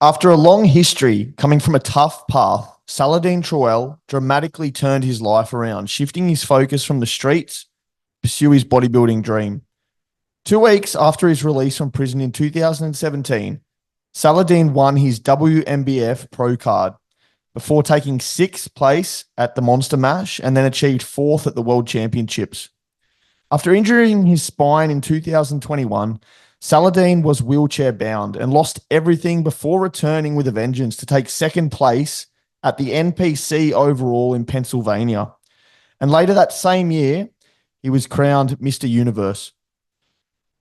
After a long history coming from a tough path, Salahdin Trowell dramatically turned his life around, shifting his focus from the streets to pursue his bodybuilding dream. 2 weeks after his release from prison in 2017, Salahdin won his WMBF pro card before taking sixth place at the Monster Mash and then achieved fourth at the World Championships. After injuring his spine in 2021, Salahdin was wheelchair bound and lost everything before returning with a vengeance to take second place at the NPC overall in Pennsylvania. And later that same year, he was crowned Mr. Universe.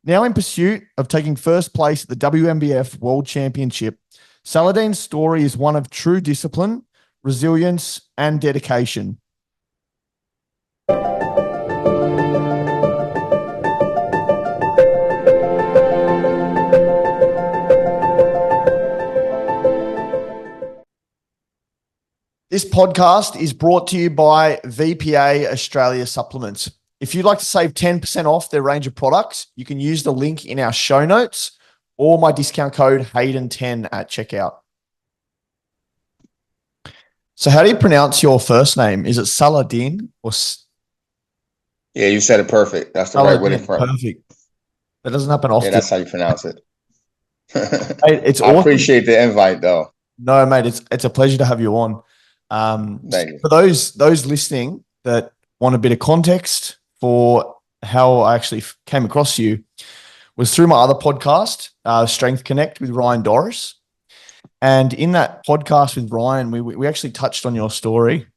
Now in pursuit of taking first place at the WMBF World Championship, Salahdin's story is one of true discipline, resilience, and dedication. This podcast is brought to you by VPA Australia Supplements. If you'd like to save 10% off their range of products, you can use the link in our show notes or my discount code Hayden10 at checkout. So how do you pronounce your first name? Is it Salahdin or? Yeah, you said it perfect. That's the Salahdin, right way to pronounce it. Perfect. That doesn't happen often. Yeah, that's how you pronounce it. Mate, it's I awesome. appreciate the invite, though. No, mate, it's a pleasure to have you on. Thank you. For those listening that want a bit of context for how I actually came across you, was through my other podcast, Strength Connect with Ryan Doris. And in that podcast with Ryan, we actually touched on your story.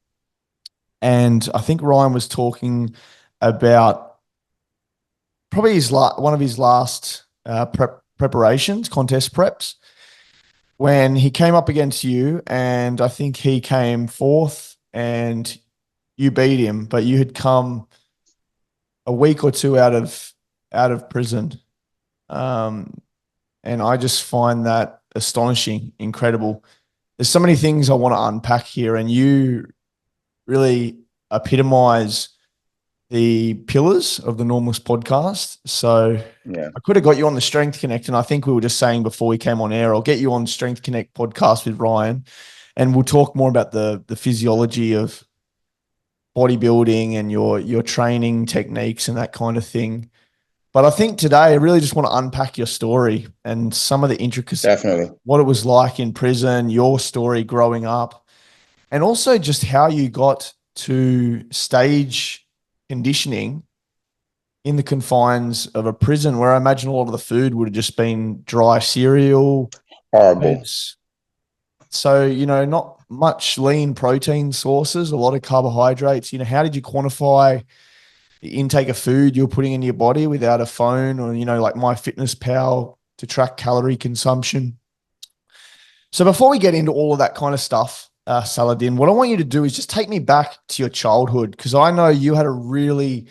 And I think Ryan was talking about probably one of his last preparations, contest preps, when he came up against you, and I think he came fourth and you beat him, but you had come a week or two out of prison. And I just find that astonishing, incredible. There's so many things I want to unpack here, and you really epitomize the pillars of the NORMLESS podcast. So yeah, I could have got you on the Strength Connect, and I think we were just saying before we came on air, I'll get you on Strength Connect podcast with Ryan, and we'll talk more about the physiology of bodybuilding and your training techniques and that kind of thing. But I think today I really just want to unpack your story and some of the intricacies. Definitely. What it was like in prison, your story growing up, and also just how you got to stage conditioning in the confines of a prison, where I imagine a lot of the food would have just been dry cereal. Horrible. So, not much lean protein sources, a lot of carbohydrates. How did you quantify the intake of food you're putting into your body without a phone or, like MyFitnessPal to track calorie consumption? So before we get into all of that kind of stuff, Salahdin, what I want you to do is just take me back to your childhood, because I know you had a really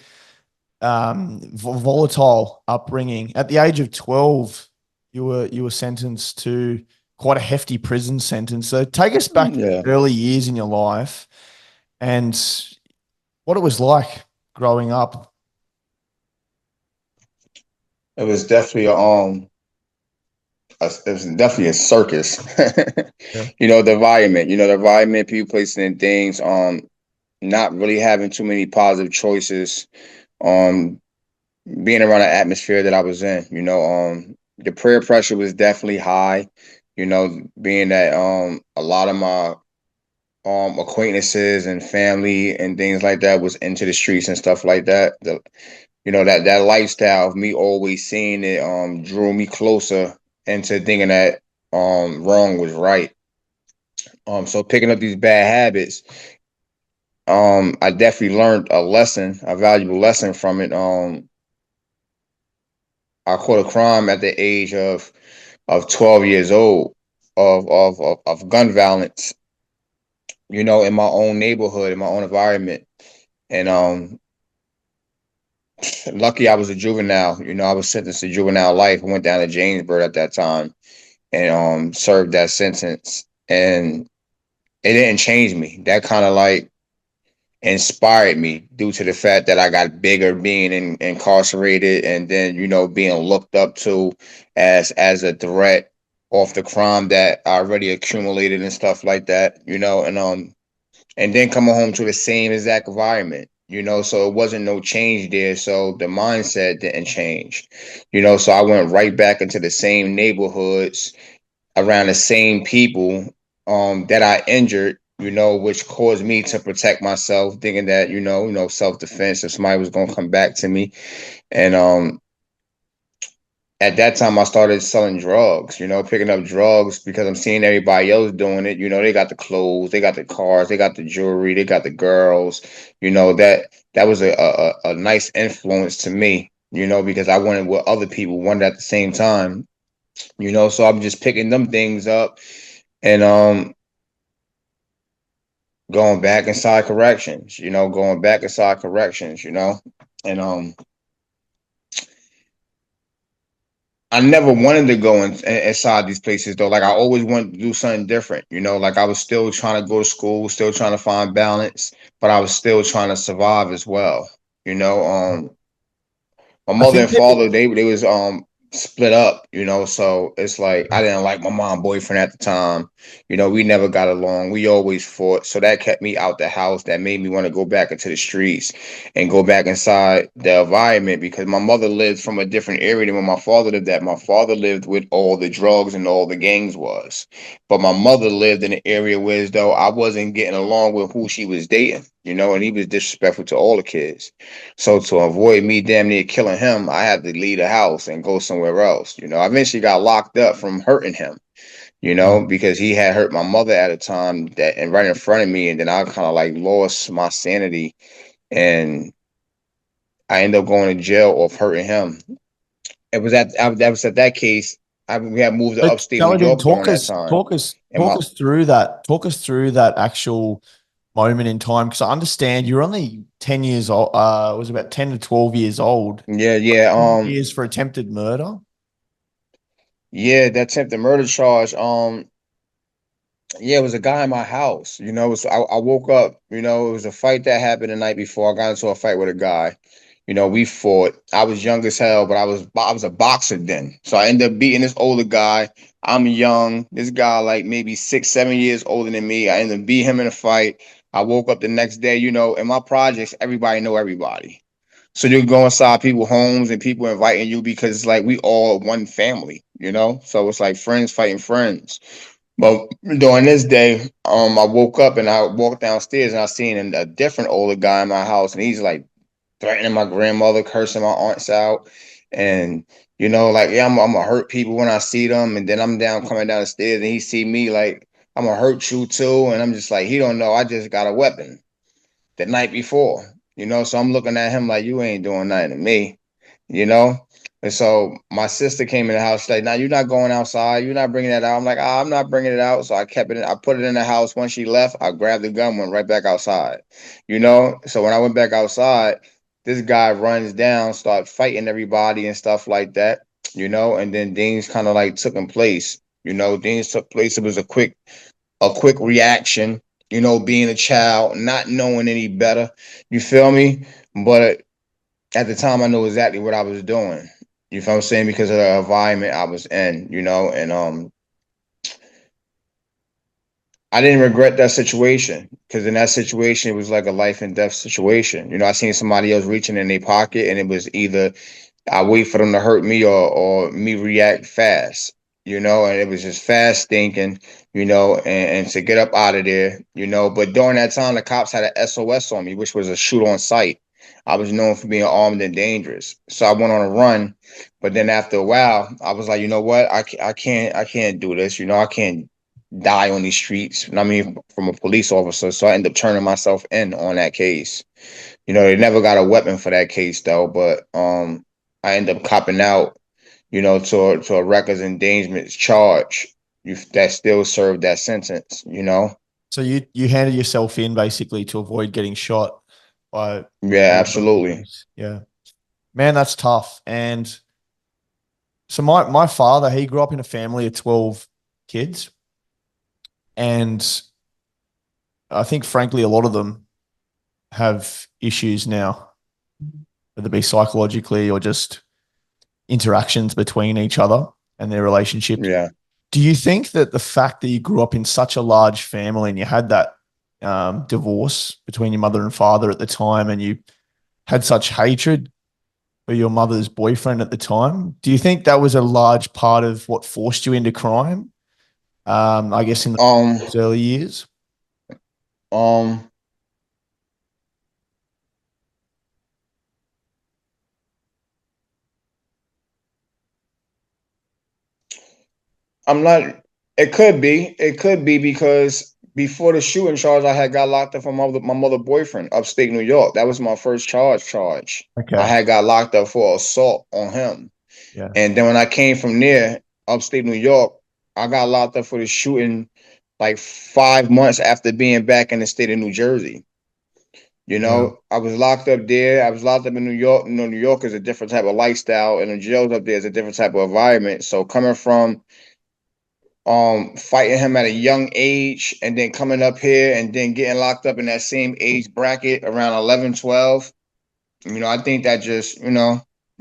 volatile upbringing. At the age of 12, you were sentenced to quite a hefty prison sentence. So take us back early years in your life and what it was like growing up. It was definitely a circus. Yeah. The environment, people placing in things, not really having too many positive choices, being around the atmosphere that I was in, the peer pressure was definitely high, being that a lot of my acquaintances and family and things like that was into the streets and stuff like that. That lifestyle of me always seeing it drew me closer into thinking that wrong was right. So picking up these bad habits, I definitely learned a valuable lesson from it. I caught a crime at the age of 12 years old of gun violence, in my own neighborhood, in my own environment. And lucky I was a juvenile. I was sentenced to juvenile life. I went down to Jamesburg at that time and served that sentence. And it didn't change me. That kind of like inspired me due to the fact that I got bigger being incarcerated, and then, being looked up to as a threat off the crime that I already accumulated and stuff like that, and then coming home to the same exact environment, so it wasn't no change there. So the mindset didn't change, so I went right back into the same neighborhoods around the same people that I injured, which caused me to protect myself, thinking that, self-defense if somebody was gonna come back to me. And at that time I started selling drugs, picking up drugs because I'm seeing everybody else doing it. They got the clothes, they got the cars, they got the jewelry, they got the girls. That was a nice influence to me, because I wanted what other people wanted at the same time. So I'm just picking them things up and going back inside corrections, and I never wanted to go inside these places though. Like I always wanted to do something different, like I was still trying to go to school, still trying to find balance, but I was still trying to survive as well. My I mother think and people, father, they was split up, so it's like I didn't like my mom boyfriend at the time. We never got along. We always fought. So that kept me out the house. That made me want to go back into the streets and go back inside the environment because my mother lived from a different area than when my father lived at. My father lived with all the drugs and all the gangs was. But my mother lived in an area where as though I wasn't getting along with who she was dating, and he was disrespectful to all the kids. So to avoid me damn near killing him, I had to leave the house and go somewhere else. I eventually got locked up from hurting him, because he had hurt my mother at a time that and right in front of me, and then I kind of like lost my sanity and I ended up going to jail off hurting him. That was at that case. We had moved to so upstate New Salahdin, York during that time. And talk my us through that. Talk us through that actual moment in time because I understand you're only 10 years old. It was about 10 to 12 years old. yeah, yeah, 10 years for attempted murder. yeah, that attempted murder charge. Yeah, it was a guy in my house. I woke up. It was a fight that happened the night before. I got into a fight with a guy. We fought. I was young as hell, but I was a boxer then. So I ended up beating this older guy. I'm young. This guy like maybe 6, 7 years older than me. I ended up beating him in a fight. I woke up the next day. In my projects, everybody know everybody. So you go inside people's homes and people inviting you because it's like we all one family. So it's like friends fighting friends. But during this day, I woke up and I walked downstairs and I seen a different older guy in my house, and he's like threatening my grandmother, cursing my aunts out, and like yeah, I'm gonna hurt people when I see them, and then I'm coming down the stairs, and he see me like I'm gonna hurt you too, and I'm just like he don't know I just got a weapon the night before, so I'm looking at him like you ain't doing nothing to me, you know. And so my sister came in the house. She's like, "Now you're not going outside. You're not bringing that out." I'm like, I'm not bringing it out." So I kept it. I put it in the house. Once she left, I grabbed the gun, went right back outside. So when I went back outside, this guy runs down, start fighting everybody and stuff like that. And then things kind of like took in place. Things took place. It was a quick reaction. Being a child, not knowing any better. You feel me? But at the time I knew exactly what I was doing. You feel what I'm saying? Because of the environment I was in, and I didn't regret that situation because in that situation it was like a life and death situation. I seen somebody else reaching in their pocket and it was either I wait for them to hurt me or me react fast, and it was just fast thinking, and to get up out of there, But during that time, the cops had an SOS on me, which was a shoot on sight. I was known for being armed and dangerous, so I went on a run. But then after a while, I was like, you know what, I can't do this. I can't die on these streets. I mean, from a police officer. So I ended up turning myself in on that case. They never got a weapon for that case though, but I ended up copping out, to a reckless endangerment charge. That still served that sentence. So you handed yourself in basically to avoid getting shot by Yeah, whoever it absolutely. was. Yeah. Man, that's tough. And so my father, he grew up in a family of 12 kids. And I think frankly a lot of them have issues now, whether it be psychologically or just interactions between each other and their relationships. Yeah. Do you think that the fact that you grew up in such a large family and you had that divorce between your mother and father at the time, and you had such hatred for your mother's boyfriend at the time, do you think that was a large part of what forced you into crime? I guess in Um, those early years. um, I'm not. It could be because before the shooting charge, I had got locked up for my mother boyfriend, upstate New York. That was my first charge. I Okay. had got locked up for assault on him, Yeah. and then when I came from there, upstate New York, I got locked up for the shooting like 5 months after being back in the state of New Jersey. Yeah. I was locked up there. I was locked up in New York. New York is a different type of lifestyle, and the jails up there is a different type of environment. So coming from fighting him at a young age and then coming up here and then getting locked up in that same age bracket around 11, 12. I think that just,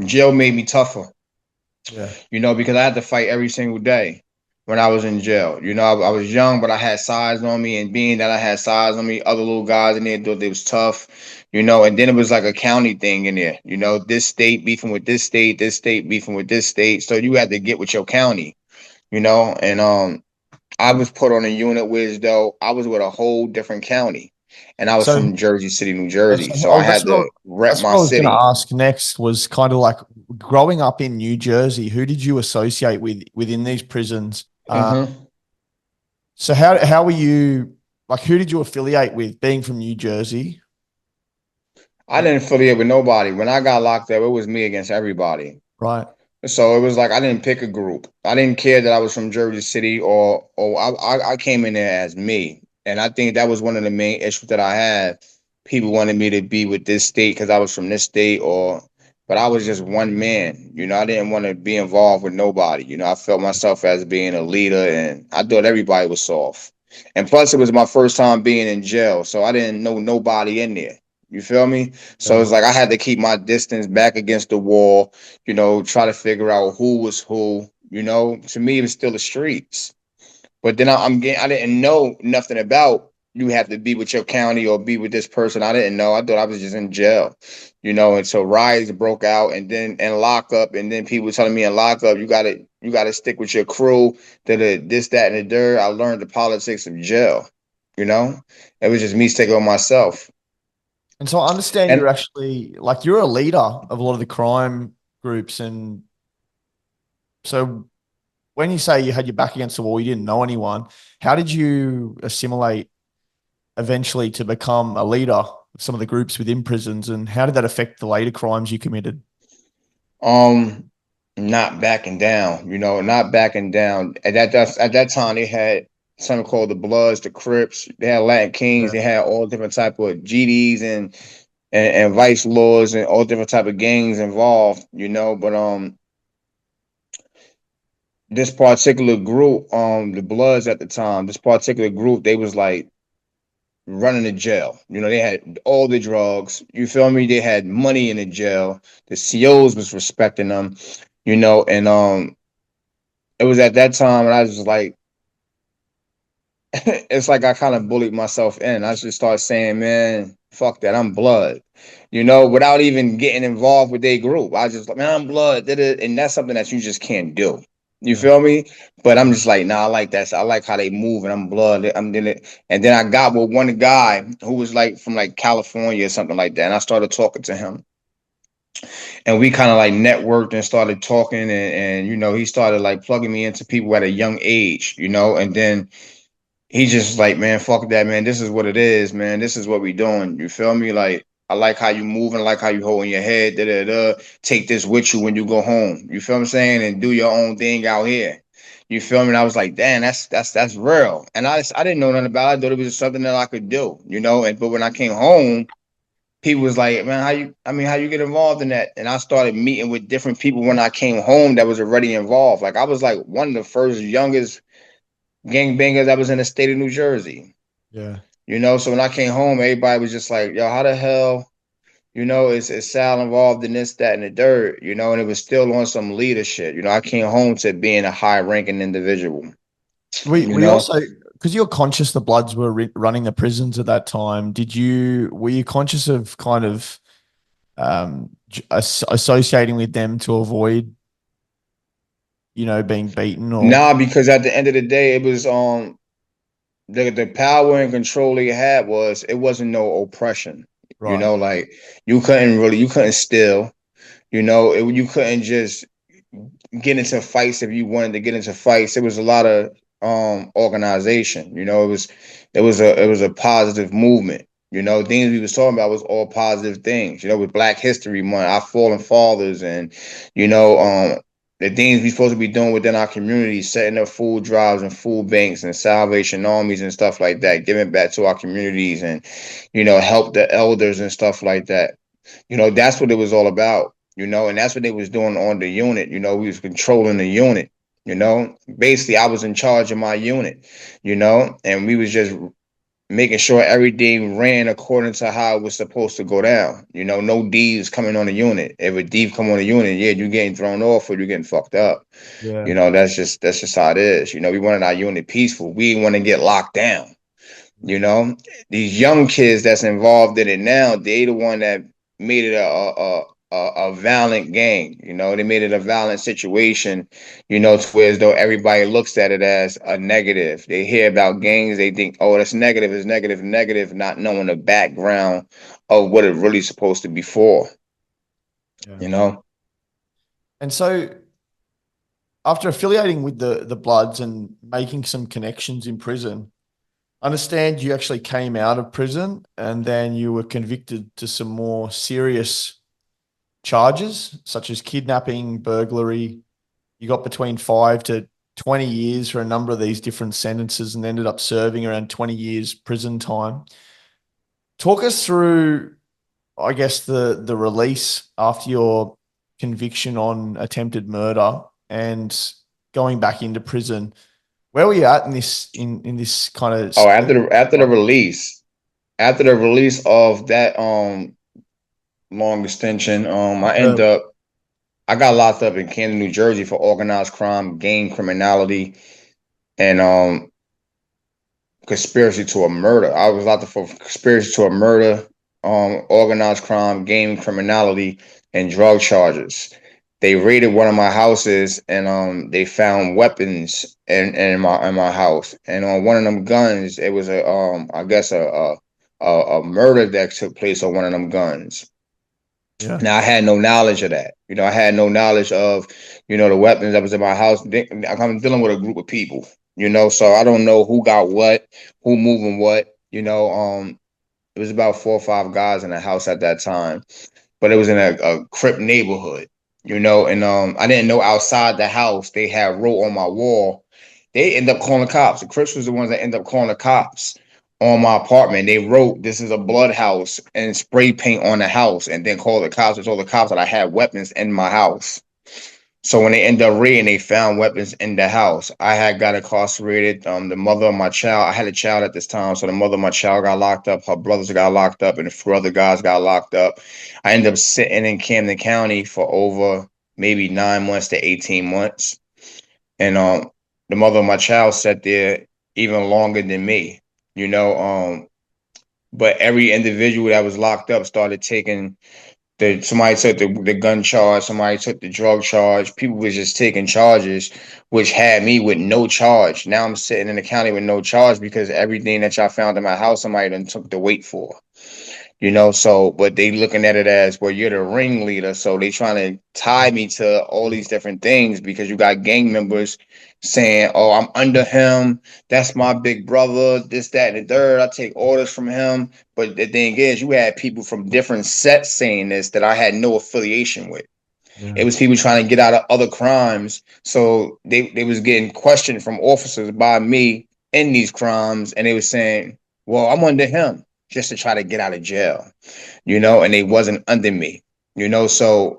jail made me tougher, Yeah. because I had to fight every single day when I was in jail. I was young, but I had size on me, and being that I had size on me, other little guys in there thought they was tough, and then it was like a county thing in there, this state beefing with this state beefing with this state. So you had to get with your county, and I was put on a unit which though I was with a whole different county, and I was So from Jersey City, New that's, Jersey. So oh, I had to rep that's my what I was going to city. ask next, was kind of like growing up in New Jersey, who did you associate with within these prisons? Hmm. So how were you, like, who did you affiliate with being from New Jersey? I didn't affiliate with nobody. When I got locked up, it was me against everybody. Right. So it was like I didn't pick a group. I didn't care that I was from Jersey City or I came in there as me. And I think that was one of the main issues that I had. People wanted me to be with this state because I was from this state, but I was just one man. I didn't want to be involved with nobody. I felt myself as being a leader, and I thought everybody was soft. And plus it was my first time being in jail, so I didn't know nobody in there. You feel me? So Yeah. it's like I had to keep my distance back against the wall, try to figure out who was who. To me, it was still the streets. But then I didn't know nothing about you have to be with your county or be with this person. I didn't know. I thought I was just in jail, and so riots broke out and then and lockup, and then people telling me in lockup, you gotta stick with your crew to the this, that, and the third. I learned the politics of jail, you know. It was just me sticking with myself. And so I understand And you're actually, like, you're a leader of a lot of the crime groups. And so when you say you had your back against the wall, you didn't know anyone, how did you assimilate eventually to become a leader of some of the groups within prisons? And how did that affect the later crimes you committed? um not backing down, not backing down. At that time they had something called the Bloods, the Crips, they had Latin Kings, Yeah. they had all different type of GDs and vice lords and all different type of gangs involved, but this particular group, the Bloods at the time, this particular group, they was like running the jail. They had all the drugs. You feel me? They had money in the jail. The COs was respecting them, and it was at that time, and I was just like, it's like I kind of bullied myself in. I just started saying, man, fuck that, I'm blood, without even getting involved with their group. I just like, man, I'm blood, and that's something that you just can't do. You Yeah. feel me? But I'm just like, nah, I like that. I like how they move, and I'm blood. And then I got with one guy who was like from like California or something like that, and I started talking to him, and we kind of like networked and started talking, and he started like plugging me into people at a young age, and then he just like, man, fuck that, man. This is what it is, man. This is what we doing. You feel me? Like, I like how you moving, I like how you holding your head. Da da da. Take this with you when you go home. You feel what I'm saying? And do your own thing out here. You feel me? And I was like, damn, that's real. And I didn't know nothing about it. I thought it was just something that I could do, And but when I came home, people was like, man, how you get involved in that? And I started meeting with different people when I came home that was already involved. Like I was like one of the first youngest gangbangers that was in the state of New Jersey. Yeah. So when I came home, everybody was just like, yo, how the hell, is Sal involved in this, that, and the dirt, and it was still on some leadership. I came home to being a high ranking individual. You We know, also, because you're conscious the Bloods were running the prisons at that time. Were you conscious of kind of associating with them to avoid, being beaten or nah, because at the end of the day, it was the power and control they had was it wasn't no oppression. You right? know, like you couldn't steal. You couldn't just get into fights if you wanted to get into fights. It was a lot of organization. It was a positive movement. Things we was talking about was all positive things. With Black History Month, our fallen fathers, and you know, the things we supposed to be doing within our community, setting up food drives and food banks and Salvation Armies and stuff like that, giving back to our communities and help the elders and stuff like that. That's what it was all about, and that's what they was doing on the unit. We was controlling the unit, basically I was in charge of my unit, and we was just making sure everything ran according to how it was supposed to go down. No D's coming on the unit. If a D come on the unit, yeah, you're getting thrown off or you're getting fucked up. Yeah. That's just how it is. We wanted our unit peaceful. We didn't want to get locked down. You know, these young kids that's involved in it now, they the one that made it a violent gang. They made it a violent situation. To where as though everybody looks at it as a negative. They hear about gangs, they think, oh, that's negative, it's negative, negative, not knowing the background of what it really supposed to be for. Yeah. You know. And so after affiliating with the Bloods and making some connections in prison, I understand you actually came out of prison and then you were convicted to some more serious charges, such as kidnapping, burglary. You got between 5 to 20 years for a number of these different sentences and ended up serving around 20 years prison time. Talk us through, I guess, the release after your conviction on attempted murder and going back into prison. Where were you at in this kind of Oh, state? after the release of that long extension, The I got locked up in Camden, New Jersey for organized crime, gang criminality, and conspiracy to a murder. I was locked up for conspiracy to a murder, organized crime, gang criminality, and drug charges. They raided one of my houses and they found weapons in my house. And on one of them guns, it was I guess a murder that took place on one of them guns. Yeah. Now I had no knowledge of that. I had no knowledge of, the weapons that was in my house. I'm dealing with a group of people, so I don't know who got what, who moving what. It was about 4 or 5 guys in the house at that time, but it was in a Crip neighborhood, and I didn't know outside the house they had wrote on my wall. They end up calling the cops. The Crips was the ones that end up calling the cops on my apartment. They wrote, "This is a blood house," and spray paint on the house, and then called the cops and told the cops that I had weapons in my house. So when they ended up raiding, they found weapons in the house. I had got incarcerated. The mother of my child, I had a child at this time, so the mother of my child got locked up. Her brothers got locked up, and a few other guys got locked up. I ended up sitting in Camden County for over maybe 9 months to 18 months, and the mother of my child sat there even longer than me. You know, but every individual that was locked up started taking somebody took the gun charge, somebody took the drug charge. People was just taking charges, which had me with no charge. Now I'm sitting in the county with no charge because everything that y'all found in my house, somebody done took the weight for. So but they looking at it as, well, you're the ringleader, so they trying to tie me to all these different things because you got gang members saying, oh, I'm under him, that's my big brother, this, that, and the third, I take orders from him. But the thing is, you had people from different sets saying this that I had no affiliation with. Yeah. It was people trying to get out of other crimes, so they was getting questioned from officers by me in these crimes, and they was saying, well, I'm under him, just to try to get out of jail, and they wasn't under me, so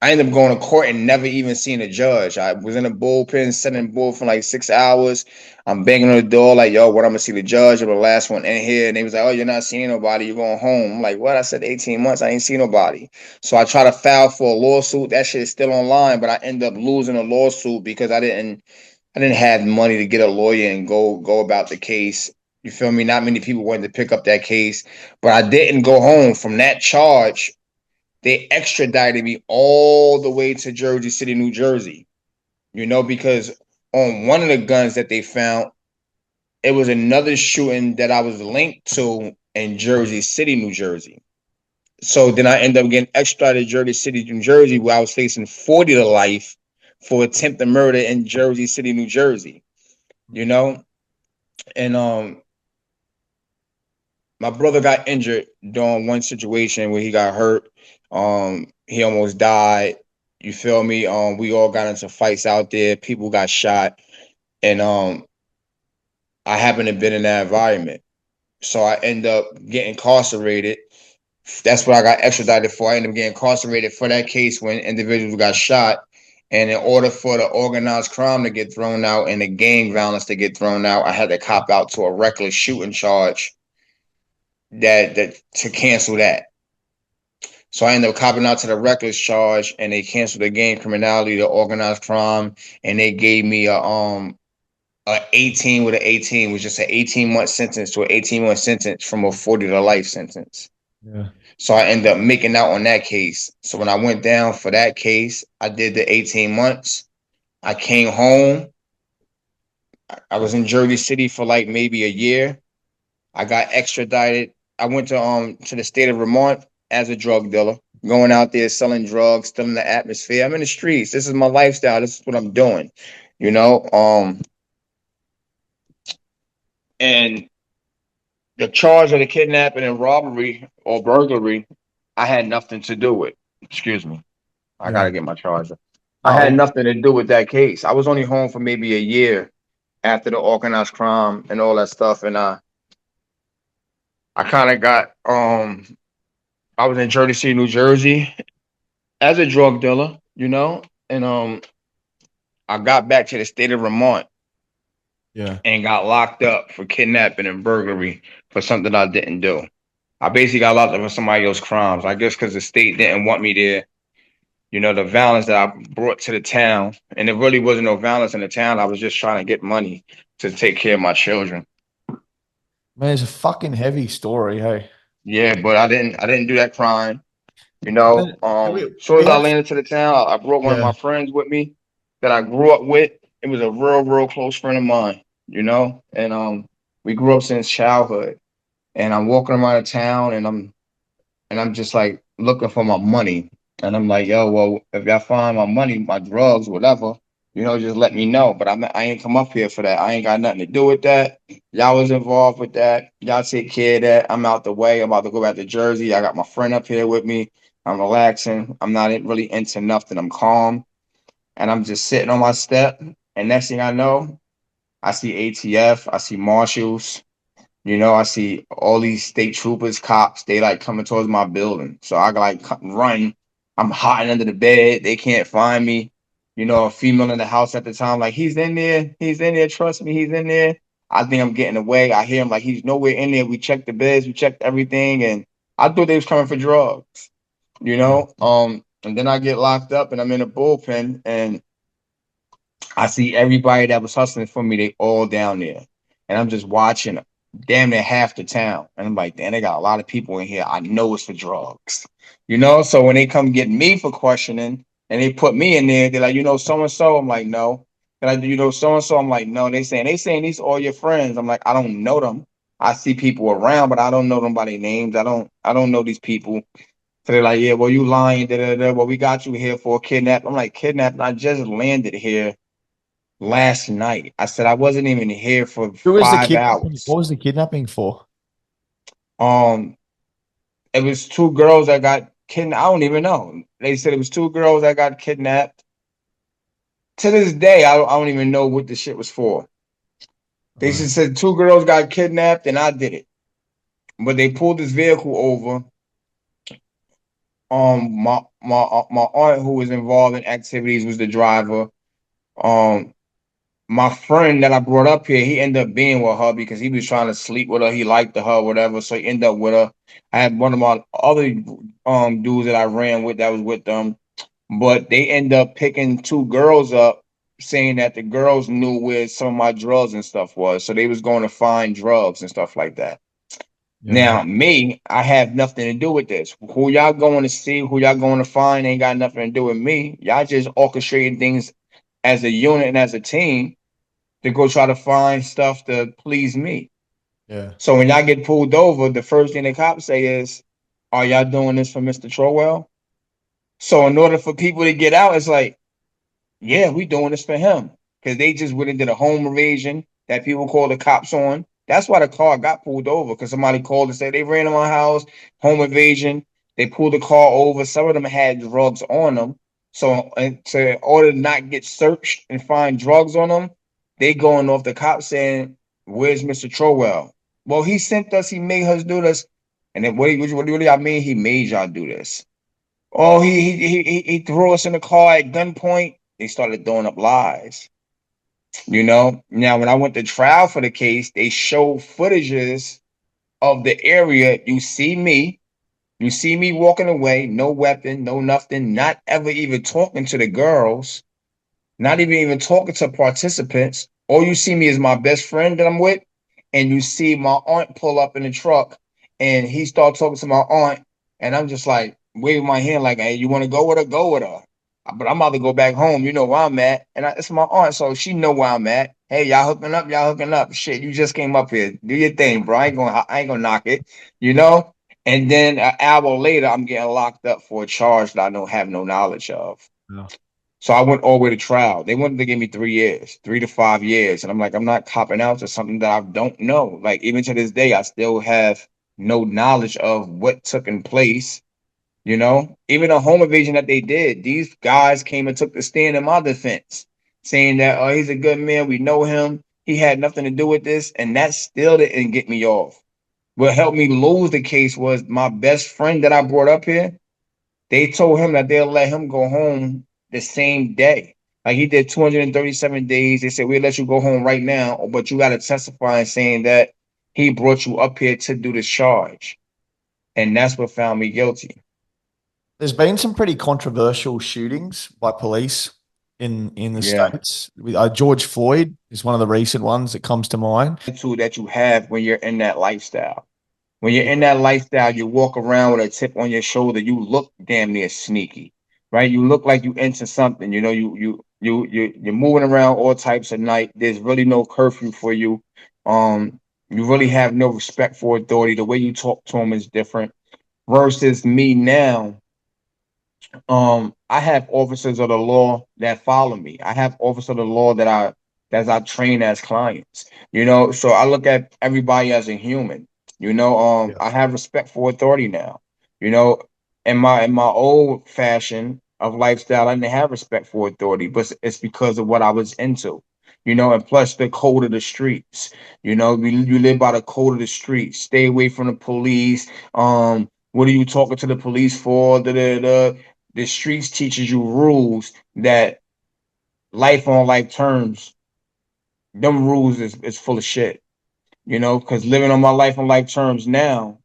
I ended up going to court and never even seeing a judge. I was in a bullpen, sitting in the bull for like 6 hours. I'm banging on the door like, yo, when I'm gonna see the judge? I'm the last one in here. And they was like, oh, you're not seeing nobody. You're going home. I'm like, what? I said 18 months. I ain't seen nobody. So I try to file for a lawsuit. That shit is still online, but I end up losing a lawsuit because I didn't I didn't have money to get a lawyer and go about the case. You feel me? Not many people wanted to pick up that case, but I didn't go home from that charge. They extradited me all the way to Jersey City, New Jersey. Because on one of the guns that they found, it was another shooting that I was linked to in Jersey City, New Jersey. So then I ended up getting extradited to Jersey City, New Jersey, where I was facing 40 to life for attempted murder in Jersey City, New Jersey. And my brother got injured during one situation where he got hurt. He almost died. You feel me? We all got into fights out there. People got shot, and I happened to be in that environment. So I end up getting incarcerated. That's what I got extradited for. I ended up getting incarcerated for that case when individuals got shot. And in order for the organized crime to get thrown out and the gang violence to get thrown out, I had to cop out to a reckless shooting charge that to cancel that. So I ended up copping out to the reckless charge, and they canceled the gang criminality, the organized crime, and they gave me a 18 with an 18 was just an 18-month sentence to an 18-month sentence from a 40 to life sentence. Yeah. So I ended up making out on that case. So when I went down for that case, I did the 18 months. I came home. I was in Jersey City for like maybe a year. I got extradited. I went to the state of Vermont as a drug dealer, going out there selling drugs, still in the atmosphere. I'm in the streets. This is my lifestyle. This is what I'm doing. And the charge of the kidnapping and robbery or burglary, I had nothing to do with. Excuse me. I gotta get my charger. I had nothing to do with that case. I was only home for maybe a year after the organized crime and all that stuff. And I kind of got I was in Jersey City, New Jersey as a drug dealer, and I got back to the state of Vermont. Yeah. And got locked up for kidnapping and burglary for something I didn't do. I basically got locked up for somebody else's crimes. I guess because the state didn't want me there. The violence that I brought to the town, and there really wasn't no violence in the town. I was just trying to get money to take care of my children. Man, it's a fucking heavy story, hey. Yeah, but I didn't do that crime. Soon We as I have, landed to the town, I brought one of my friends with me that I grew up with. It was a real close friend of mine, and we grew up since childhood. And I'm walking around the town, and I'm just like looking for my money. And I'm like, yo, well, if y'all find my money, my drugs, whatever, just let me know. But I ain't come up here for that. I ain't got nothing to do with that. Y'all was involved with that. Y'all take care of that. I'm out the way. I'm about to go back to Jersey. I got my friend up here with me. I'm relaxing. I'm not really into nothing. I'm calm. And I'm just sitting on my step. And next thing I know, I see ATF. I see marshals. I see all these state troopers, cops, they like coming towards my building. So I like run. I'm hiding under the bed. They can't find me. A female in the house at the time, like, he's in there. He's in there. Trust me, he's in there. I think I'm getting away. I hear him like, he's nowhere in there. We checked the beds. We checked everything. And I thought they was coming for drugs, and then I get locked up and I'm in a bullpen and I see everybody that was hustling for me. They all down there. And I'm just watching damn near half the town. And I'm like, damn, they got a lot of people in here. I know it's for drugs. So when they come get me for questioning and they put me in there, they're like, so-and-so. I'm like, no. They're like, so-and-so. I'm like, no. They saying these all your friends. I'm like, I don't know them. I see people around, but I don't know them by their names. I don't know these people. So they're like, yeah, well, you lying. Well, we got you here for a kidnap. I'm like, kidnap? I just landed here last night. I said I wasn't even here for who was the 5 hours. What was the kidnapping for? It was two girls that got kidnapped. I don't even know. They said it was two girls that got kidnapped. To this day, I don't even know what the shit was for. They just said two girls got kidnapped and I did it. But they pulled this vehicle over. My aunt who was involved in activities was the driver. My friend that I brought up here, he ended up being with her because he was trying to sleep with her. He liked her, whatever. So he ended up with her. I had one of my other dudes that I ran with that was with them, but they end up picking two girls up saying that the girls knew where some of my drugs and stuff was, so they was going to find drugs and stuff like that. Yeah. Now, me, I have nothing to do with this. Who y'all going to see, who y'all going to find, ain't got nothing to do with me. Y'all just orchestrating things as a unit and as a team to go try to find stuff to please me. Yeah. So when y'all get pulled over, the first thing the cops say is, "Are y'all doing this for Mr. Trowell?" So in order for people to get out, it's like, yeah, we doing this for him. Because they just went into the home invasion that people call the cops on. That's why the car got pulled over, because somebody called and said they ran in my house, home invasion. They pulled the car over. Some of them had drugs on them. So in order to not get searched and find drugs on them, they going off the cops saying, "Where's Mr. Trowell?" Well, he sent us, he made us do this. And then what do y'all mean he made y'all do this? Oh, he threw us in the car at gunpoint. They started throwing up lies. Now when I went to trial for the case, they showed footages of the area. You see me walking away, no weapon, no nothing, not ever even talking to the girls, not even talking to participants. All you see me is my best friend that I'm with, and you see my aunt pull up in the truck, and he start talking to my aunt, and I'm just like waving my hand like, "Hey, you want to go with her? Go with her." But I'm about to go back home. You know where I'm at, and it's my aunt, so she know where I'm at. Hey, y'all hooking up? Y'all hooking up? Shit, you just came up here. Do your thing, bro. I ain't gonna knock it. You know. And then an hour later, I'm getting locked up for a charge that I don't have no knowledge of. Yeah. So I went all the way to trial. They wanted to give me 3 years, 3 to 5 years. And I'm like, I'm not copping out to something that I don't know. Like, even to this day, I still have no knowledge of what took in place. Even a home invasion that they did, these guys came and took the stand in my defense, saying that, oh, he's a good man. We know him. He had nothing to do with this. And that still didn't get me off. What helped me lose the case was my best friend that I brought up here. They told him that they'll let him go home the same day. Like he did 237 days. They said, we'll let you go home right now, but you got to testify saying that he brought you up here to do this charge. And that's what found me guilty. There's been some pretty controversial shootings by police in the Yeah. States. George Floyd is one of the recent ones that comes to mind. Attitude that you have when you're in that lifestyle. When you're Yeah. in that lifestyle, you walk around with a tip on your shoulder. You look damn near sneaky, right? You look like you into something. You're moving around all types of night. There's really no curfew for you. You really have no respect for authority. The way you talk to them is different. Versus me now, I have officers of the law that follow me. I have officers of the law that I train as clients. So I look at everybody as a human. Yeah. I have respect for authority now. You know, in my old fashion of lifestyle, I didn't have respect for authority, but it's because of what I was into. And plus the code of the streets. You live by the code of the streets. Stay away from the police. What are you talking to the police for? The streets teaches you rules that life on life terms, them rules is full of shit. Because living on my life on life terms now,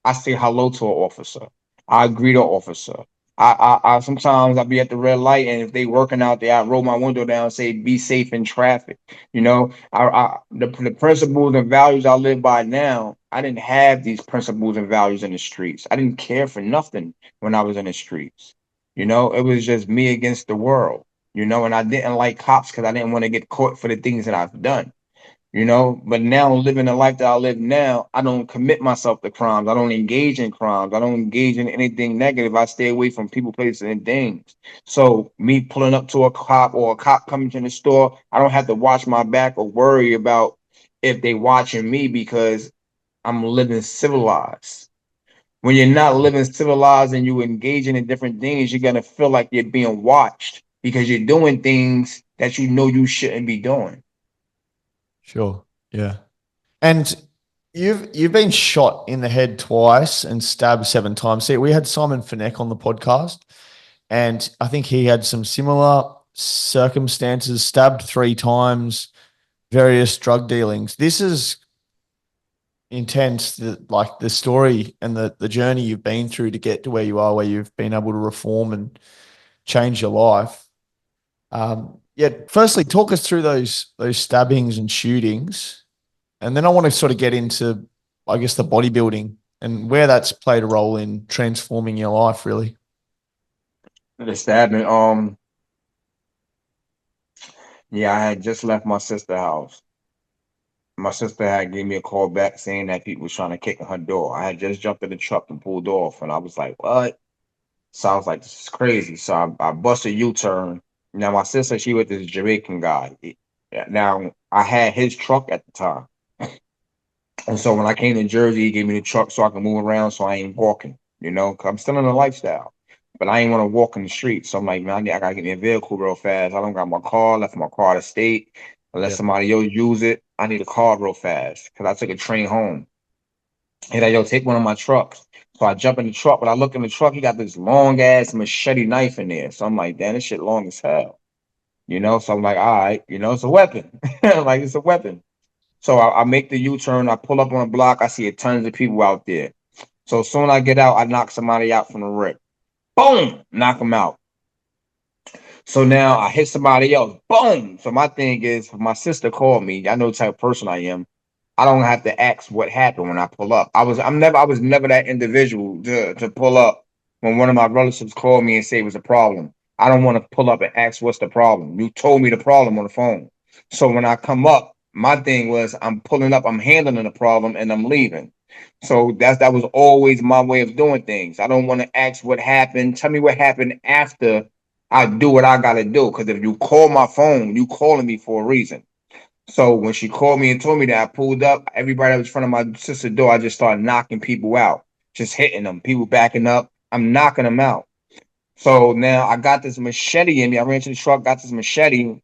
I say hello to an officer. I greet an officer. I sometimes I be at the red light, and if they working out there, I roll my window down and say, "Be safe in traffic." The principles and values I live by now, I didn't have these principles and values in the streets. I didn't care for nothing when I was in the streets. It was just me against the world. And I didn't like cops because I didn't want to get caught for the things that I've done. But now living the life that I live now, I don't commit myself to crimes. I don't engage in crimes. I don't engage in anything negative. I stay away from people, places, and things. So me pulling up to a cop or a cop coming to the store, I don't have to watch my back or worry about if they watching me because I'm living civilized. When you're not living civilized and you engaging in different things, you're gonna feel like you're being watched because you're doing things that you know you shouldn't be doing. Sure. Yeah. And you've been shot in the head twice and stabbed 7 times. See, we had Simon Finneck on the podcast, and I think he had some similar circumstances, stabbed 3 times, various drug dealings. This is intense, like the story and the journey you've been through to get to where you are, where you've been able to reform and change your life. Yeah, firstly, talk us through those stabbings and shootings, and then I want to sort of get into, I guess, the bodybuilding and where that's played a role in transforming your life, really. The stabbing. Yeah, I had just left my sister's house. My sister had gave me a call back saying that people was trying to kick in her door. I had just jumped in the truck and pulled off, and I was like, "What?" So I was like, "This is crazy." So I bust a U-turn. Now my sister, she with this Jamaican guy. Now I had his truck at the time, and so when I came to Jersey, he gave me the truck so I can move around, so I ain't walking. You know, 'cause I'm still in the lifestyle, but I ain't want to walk in the street. So I'm like, man, I gotta get me a vehicle real fast. I don't got my car. Left my car at the state. Unless Yeah. somebody else use it, I need a car real fast because I took a train home. Hey, like, yo, take one of my trucks. So I jump in the truck, but I look in the truck, he got this long ass machete knife in there. So I'm like, damn, this shit long as hell. You know, so I'm like, all right, you know, it's a weapon. Like, it's a weapon. So I make the U-turn, I pull up on a block, I see tons of people out there. So as soon as I get out, I knock somebody out from the rip. Boom, knock them out. So now I hit somebody else. Boom. So my thing is, my sister called me. I know the type of person I am. I don't have to ask what happened when I pull up. I was never that individual to pull up when one of my relatives called me and say it was a problem. I don't want to pull up and ask what's the problem. You told me the problem on the phone. So when I come up, my thing was I'm pulling up, I'm handling the problem, and I'm leaving. So that was always my way of doing things. I don't want to ask what happened. Tell me what happened after I do what I gotta do. Because if you call my phone, you calling me for a reason. So when she called me and told me that, I pulled up. Everybody that was in front of my sister's door, I just started knocking people out, just hitting them. People backing up. I'm knocking them out. So now I got this machete in me. I ran to the truck, got this machete.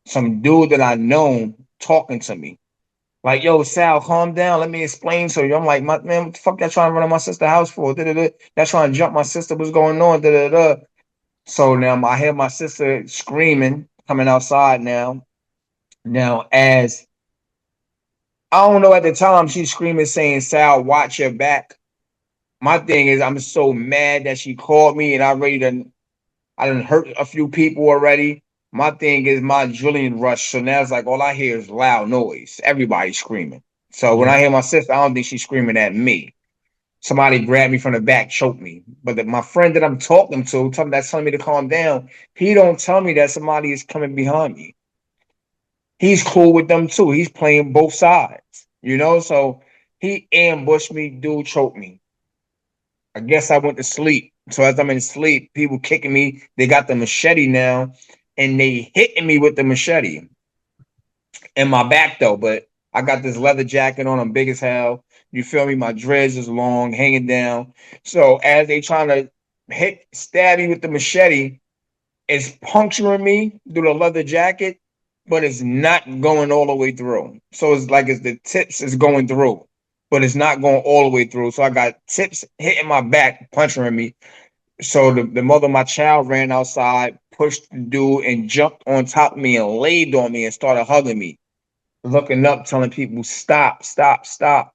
Some dude that I know talking to me. Like, yo, Sal, calm down. Let me explain to you. I'm like, man, what the fuck y'all trying to run in my sister's house for? Da-da-da. Y'all trying to jump my sister. What's going on? Da-da-da. So now I hear my sister screaming, coming outside now. Now, as I don't know at the time, she's screaming, saying, Sal, watch your back. My thing is, I'm so mad that she called me and I done hurt a few people already. My thing is my adrenaline rush. So now it's like all I hear is loud noise. Everybody screaming. So when Yeah. I hear my sister, I don't think she's screaming at me. Somebody grabbed me from the back, choked me. But my friend that I'm talking to, that's telling me to calm down, he don't tell me that somebody is coming behind me. He's cool with them too. He's playing both sides, you know. So he ambushed me, dude choked me. I guess I went to sleep. So as I'm in sleep, people kicking me. They got the machete now, and they hitting me with the machete in my back though. But I got this leather jacket on. I'm big as hell. You feel me? My dreads is long, hanging down. So as they trying to stab me with the machete, it's puncturing me through the leather jacket, but it's not going all the way through. So it's like the tips is going through, but it's not going all the way through. So I got tips hitting my back, puncturing me. So the mother of my child ran outside, pushed the dude, and jumped on top of me and laid on me and started hugging me, looking up, telling people, stop, stop, stop.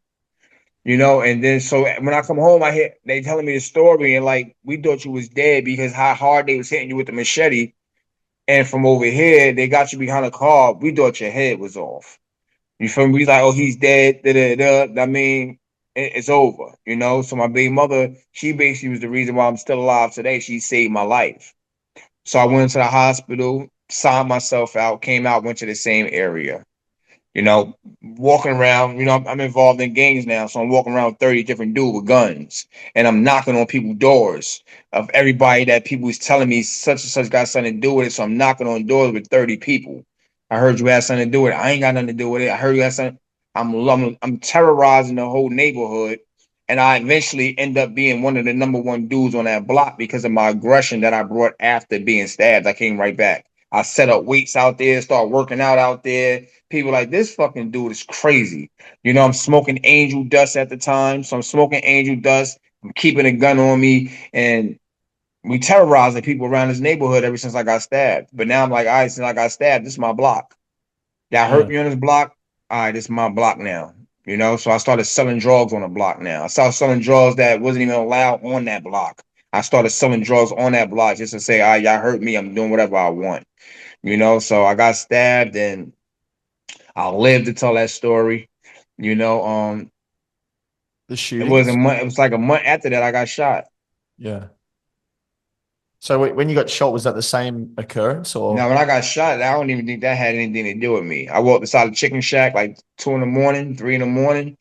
You know, and then so when I come home, they telling me the story, and like we thought you was dead because how hard they was hitting you with the machete. And from over here, they got you behind a car. We thought your head was off. You feel me? We like, oh, he's dead. Da, da, da. I mean, it's over, you know? So my baby mother, she basically was the reason why I'm still alive today. She saved my life. So I went into the hospital, signed myself out, came out, went to the same area. You know, walking around, you know, I'm involved in gangs now. So I'm walking around with 30 different dudes with guns. And I'm knocking on people's doors of everybody that people is telling me such and such got something to do with it. So I'm knocking on doors with 30 people. I heard you had something to do with it. I ain't got nothing to do with it. I heard you had something. I'm terrorizing the whole neighborhood. And I eventually end up being one of the number one dudes on that block because of my aggression that I brought after being stabbed. I came right back. I set up weights out there, start working out there. People like this fucking dude is crazy. You know, I'm smoking angel dust at the time. So I'm smoking angel dust. I'm keeping a gun on me. And we terrorizing people around this neighborhood ever since I got stabbed. But now I'm like, all right, since I got stabbed, this is my block. Y'all hurt Yeah. me on this block. All right, this is my block now. You know, so I started selling drugs on the block now. I started selling drugs that wasn't even allowed on that block. I started selling drugs on that block just to say, all right, y'all hurt me. I'm doing whatever I want. you know. So I got stabbed, and I lived to tell that story. You know, The it was a shootings. month. It was like a month after that I got shot. Yeah. So when you got shot, was that the same occurrence Now, or? when I got shot, I don't even think that had anything to do with me. I walked beside the chicken shack like 2 in the morning, 3 in the morning,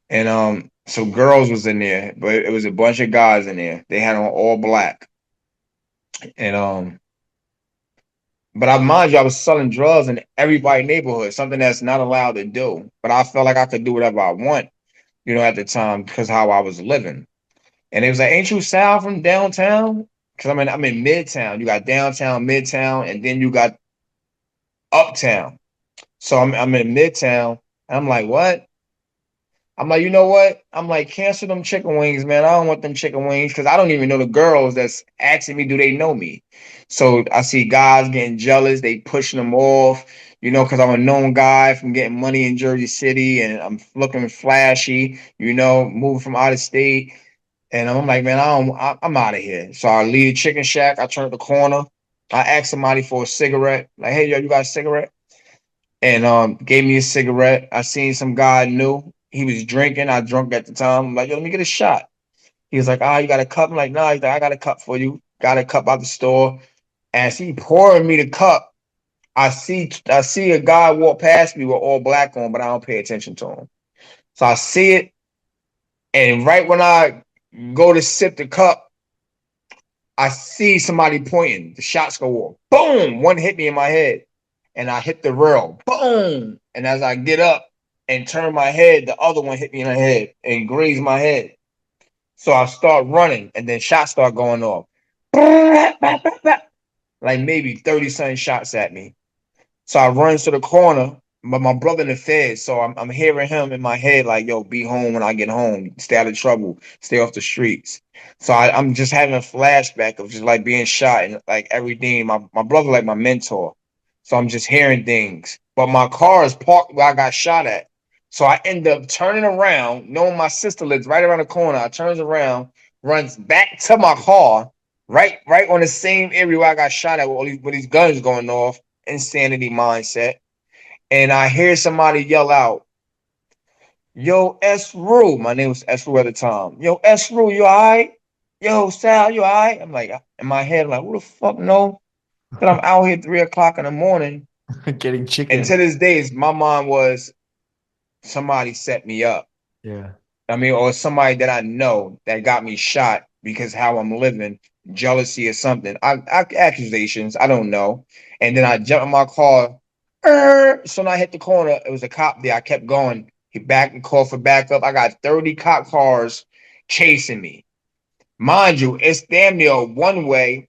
and so girls was in there, but it was a bunch of guys in there. They had on all black, and but I mind you, I was selling drugs in everybody's neighborhood, something that's not allowed to do. But I felt like I could do whatever I want, you know, at the time because how I was living. And it was like, "Ain't you Sal from downtown?" Because I'm in Midtown. You got downtown, Midtown, and then you got uptown. So I'm in Midtown, and I'm like, "What?" I'm like, "You know what?" I'm like, "Cancel them chicken wings, man. I don't want them chicken wings because I don't even know the girls that's asking me, do they know me?" So I see guys getting jealous. They pushing them off, you know, because I'm a known guy from getting money in Jersey City and I'm looking flashy, you know, moving from out of state. And I'm like, "Man, I'm out of here." So I leave the chicken shack. I turn the corner. I asked somebody for a cigarette. Like, "Hey, yo, you got a cigarette?" And gave me a cigarette. I seen some guy I knew. He was drinking. I drunk at the time. I'm like, "Yo, let me get a shot." He was like, "Ah, you got a cup?" I'm like, "Nah." He's like, "I got a cup for you." Got a cup out the store. As he pouring me the cup, I see a guy walk past me with all black on, but I don't pay attention to him. So I see it, and right when I go to sip the cup, I see somebody pointing. The shots go off. Boom! One hit me in my head, and I hit the rail. Boom! And as I get up and turn my head, the other one hit me in the head and grazed my head. So I start running, and then shots start going off. Like maybe 30 something shots at me. So I run to the corner, but my brother in the Fed, so I'm hearing him in my head like, "Yo, be home when I get home. Stay out of trouble. Stay off the streets." So I'm just having a flashback of just like being shot and like everything. My brother like my mentor. So I'm just hearing things. But my car is parked where I got shot at. So I end up turning around, knowing my sister lives right around the corner. I turns around, runs back to my car, right on the same area where I got shot at with these guns going off, insanity mindset, and I hear somebody yell out, "Yo, S. Rue." My name was S. Rue at the time. "Yo, S. Rue, you all right? Yo, Sal, you all right?" I'm like, in my head, I'm like, "Who the fuck know that I'm out here 3 o'clock in the morning?" Getting And chicken. to this day, my mind was somebody set me up. Yeah. I mean, or somebody that I know that got me shot because how I'm living, jealousy or something. Accusations, I don't know. And then I jumped in my car. So when I hit the corner, it was a cop there. I kept going. He backed and called for backup. I got 30 cop cars chasing me. Mind you, it's damn near one way.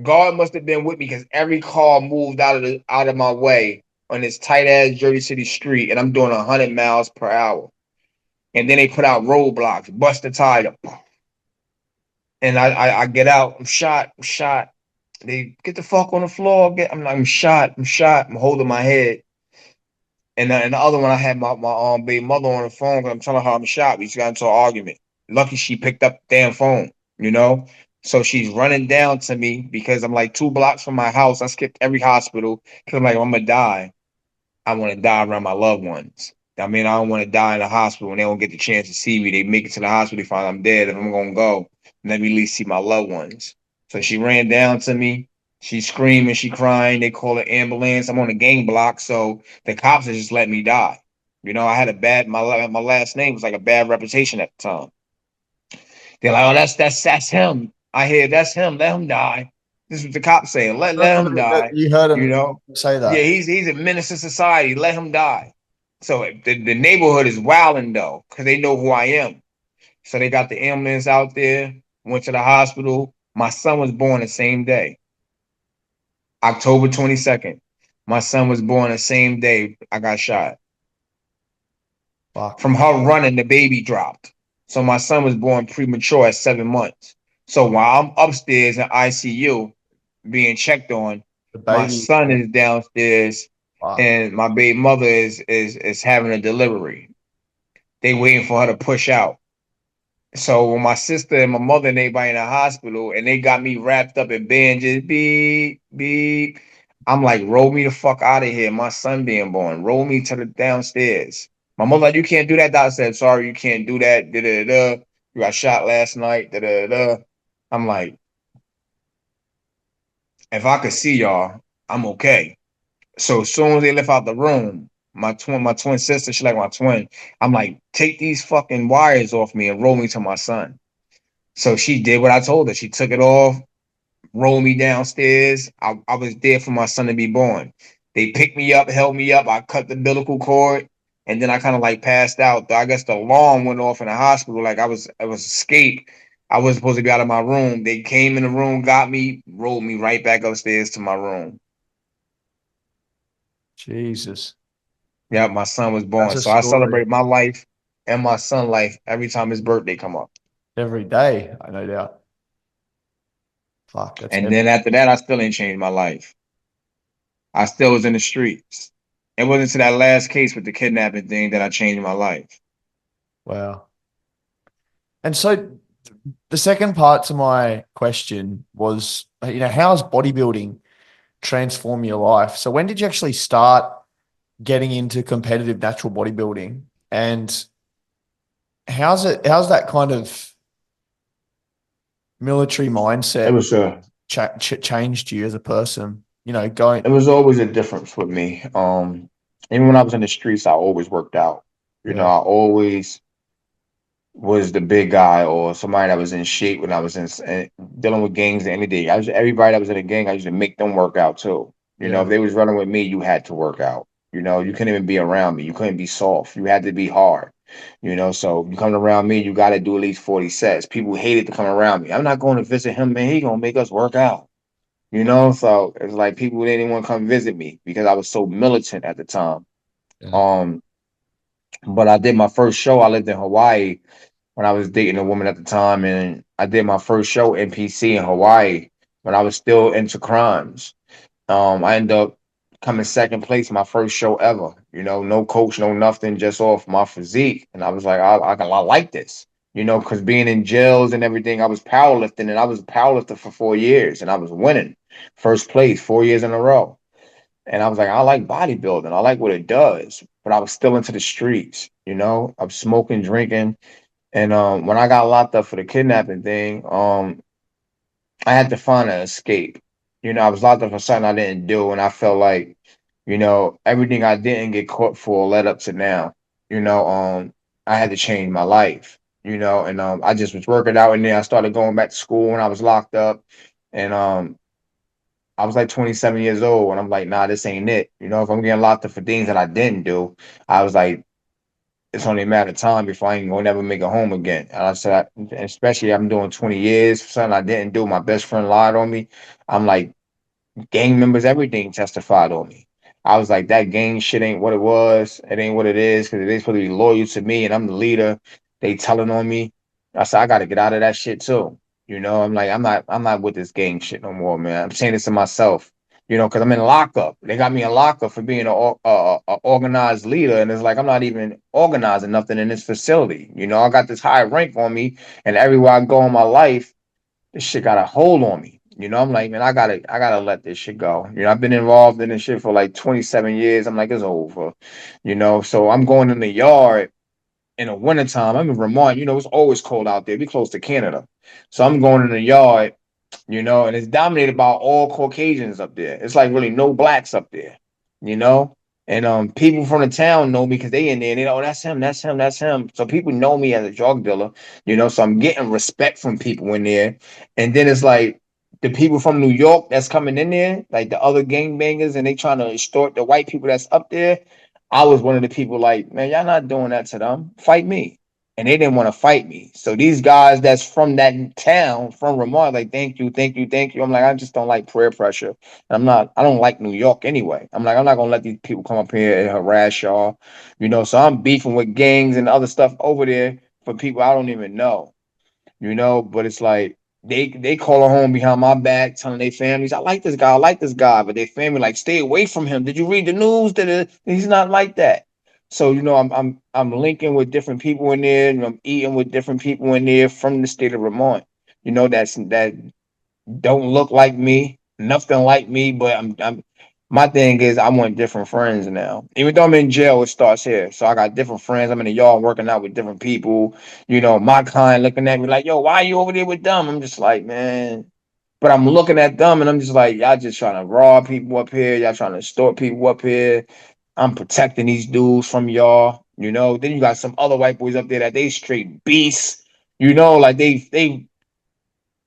God must have been with me because every car moved out of my way on this tight ass Jersey City street, and I'm doing 100 miles per hour. And then they put out roadblocks, bust the tire, and I get out. I'm shot. I'm shot. They get the fuck on the floor. I'm shot. I'm shot. I'm holding my head. And the other one, I had my baby mother on the phone because I'm telling her I'm shot. We just got into an argument. Lucky she picked up the damn phone, you know? So she's running down to me because I'm like 2 blocks from my house. I skipped every hospital because I'm like, I'm gonna die. I want to die around my loved ones. I mean, I don't want to die in the hospital and they don't get the chance to see me. They make it to the hospital, they find I'm dead. If I'm gonna go, let me at least see my loved ones. So she ran down to me. She's screaming, she crying. They call an ambulance. I'm on a gang block, so the cops are just letting me die. You know, I had a bad my last name was like a bad reputation at the time. They're like, "Oh, that's him." I hear that's him. Let him die. This is what the cops saying. Let him die. You heard You him know, say yeah, that. he's a menace to society. Let him die. So the neighborhood is wilding though, because they know who I am. So they got the ambulance out there. Went to the hospital. My son was born the same day, October 22nd. My son was born the same day I got shot. Fuck. From her running, the baby dropped. So my son was born premature at 7 months. So while I'm upstairs in ICU being checked on, The my baby. son is downstairs Fuck. and my baby mother is having a delivery. They waiting for her to push out. So when my sister and my mother and everybody in the hospital and they got me wrapped up in bandages, beep, beep. I'm like, roll me the fuck out of here. My son being born. Roll me to the downstairs. My mother like, you can't do that. Doctor said, sorry, you can't do that. Da, da, da. You got shot last night. Da, da, da. I'm like, if I could see y'all, I'm okay. So as soon as they left out the room, my twin sister, she like my twin. I'm like, take these fucking wires off me and roll me to my son. So she did what I told her. She took it off, rolled me downstairs. I was there for my son to be born. They picked me up, held me up. I cut the umbilical cord, and then I kind of like passed out. I guess the alarm went off in the hospital. Like I was escaped. I was supposed to be out of my room. They came in the room, got me, rolled me right back upstairs to my room. Jesus. Yeah, my son was That's born. a So I story celebrate my life and my son's life every time his birthday come up. every day, I no doubt. Fuck, that's And heavy. then after that, I still ain't changed my life. I still was in the streets. It wasn't to that last case with the kidnapping thing that I changed my life. Wow. And so the second part to my question was, how's bodybuilding transform your life? So when did you actually start getting into competitive natural bodybuilding? And how's that kind of military It mindset was a changed you as a person? Going, it was always a difference with me. Even when I was in the streets, I always worked out. yeah, I always was the big guy or somebody that was in shape when I was dealing with gangs and anything. Everybody that was in a gang, I used to make them work out too. yeah, If they was running with me, you had to work out. You couldn't even be around me. You couldn't be soft. You had to be hard. So you come around me, you got to do at least 40 sets. People hated to come around me. I'm not going to visit him, man. He gonna make us work out. So it's like people didn't want to come visit me because I was so militant at the time. yeah. Um, but I did my first show. I lived in Hawaii when I was dating a woman at the time, and I did my first show NPC in Hawaii when I was still into crimes. I ended up coming second place my first show ever. No coach, no nothing, just off my physique, and I was like, I like this. Because being in jails and everything, I was powerlifting, and I was a powerlifter for 4 years, and I was winning first place 4 years in a row. And I was like, I like bodybuilding. I like what it does, but I was still into the streets. I'm smoking, drinking, and when I got locked up for the kidnapping thing, I had to find an escape. I was locked up for something I didn't do, and I felt like, everything I didn't get caught for led up to now. I had to change my life. And I just was working out, and then I started going back to school when I was locked up, and I was like 27 years old, and I'm like, nah, this ain't it. If I'm getting locked up for things that I didn't do, I was like, it's only a matter of time before I ain't gonna never make it home again. And I said, especially I'm doing 20 years for something I didn't do. My best friend lied on me. I'm like, gang members, everything testified on me. I was like, that gang shit ain't what it was. It ain't what it is because they supposed to be loyal to me and I'm the leader. They telling on me. I said, I got to get out of that shit too. I'm like, I'm not with this gang shit no more, man. I'm saying this to myself. Because I'm in lockup. They got me in lockup for being a organized leader, and it's like I'm not even organizing nothing in this facility. I got this high rank on me, and everywhere I go in my life, this shit got a hold on me. I'm like, man, I gotta let this shit go. I've been involved in this shit for like 27 years. I'm like, it's over. So I'm going in the yard in the wintertime. I'm in Vermont, it's always cold out there. We close to Canada. So I'm going in the yard, and it's dominated by all Caucasians up there. It's like really no blacks up there, you know. And people from the town know me because they in there and they know, oh, that's him, that's him, that's him. So people know me as a drug dealer, so I'm getting respect from people in there. And then it's like the people from New York that's coming in there, like the other gangbangers, and they trying to extort the white people that's up there. I was one of the people like, man, y'all not doing that to them. Fight me. And they didn't want to fight me. So these guys that's from that town, from Vermont, like, thank you, thank you, thank you. I'm like, I just don't like peer pressure. I don't like New York anyway. I'm like, I'm not gonna let these people come up here and harass y'all. So I'm beefing with gangs and other stuff over there for people I don't even know. But it's like they call her home behind my back, telling their families, I like this guy, but their family like, stay away from him. Did you read the news? That he's not like that. So I'm linking with different people in there, and I'm eating with different people in there from the state of Vermont. That don't look like me, nothing like me, but I'm my thing is I want different friends now. Even though I'm in jail, it starts here. So I got different friends. I'm in the yard working out with different people. My kind looking at me like, yo, why are you over there with them? I'm just like, man. But I'm looking at them and I'm just like, y'all just trying to rob people up here. Y'all trying to extort people up here. I'm protecting these dudes from y'all. Then you got some other white boys up there that they straight beasts. Like they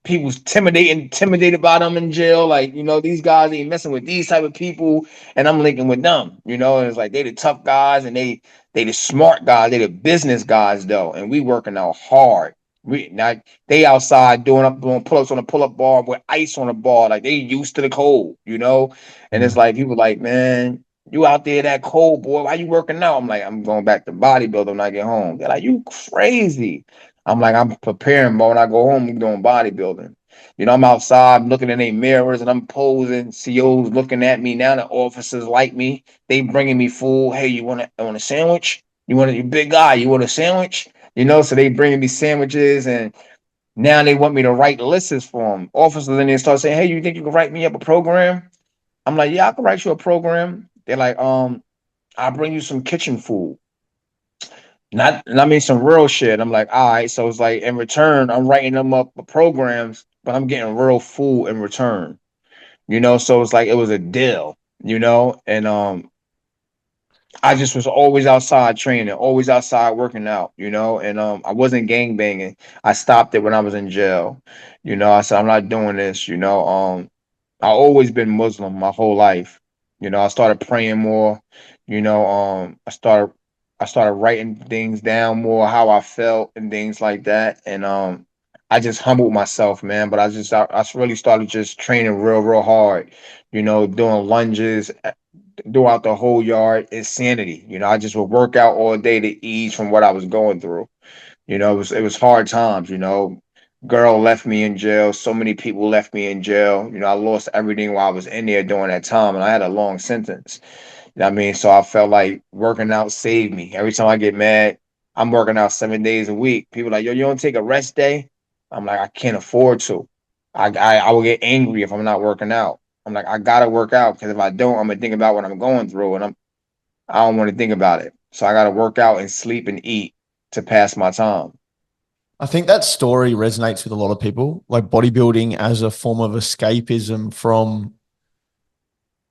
people's intimidated by them in jail. Like, these guys ain't messing with these type of people, and I'm linking with them, and it's like they the tough guys and they the smart guys, they the business guys though, and we working out hard. They outside doing pull-ups on a pull-up bar with ice on the bar, like they used to the cold. And it's like people like, man, you out there that cold, boy. Why you working out? I'm like, I'm going back to bodybuilding when I get home. They're like, you crazy. I'm like, I'm preparing, but when I go home, I'm doing bodybuilding. I'm outside looking in their mirrors and I'm posing. COs looking at me now. The officers like me. They bringing me food. Hey, you want a sandwich? You big guy? You want a sandwich? So they bringing me sandwiches, and now they want me to write lists for them. Officers then they start saying, hey, you think you can write me up a program? I'm like, yeah, I can write you a program. They're like, I'll bring you some kitchen food. Not, I mean, some real shit. I'm like, all right. So it's like in return, I'm writing them up for programs, but I'm getting real food in return. So it's like it was a deal. And I just was always outside training, always outside working out. And I wasn't gang banging. I stopped it when I was in jail. I said I'm not doing this. I always been Muslim my whole life. I started praying more. I started writing things down more, how I felt and things like that. And I just humbled myself, man. But I really started just training real, real hard. Doing lunges throughout the whole yard. Insanity. I just would work out all day to ease from what I was going through. It was hard times. Girl left me in jail. So many people left me in jail. I lost everything while I was in there during that time, and I had a long sentence. I mean, so I felt like working out saved me. Every time I get mad, I'm working out 7 days a week. People like, yo, you don't take a rest day? I'm like, I can't afford to. I will get angry if I'm not working out. I'm like, I gotta work out because if I don't, I'm gonna think about what I'm going through, and I don't want to think about it. So I gotta work out and sleep and eat to pass my time. I think that story resonates with a lot of people, like bodybuilding as a form of escapism from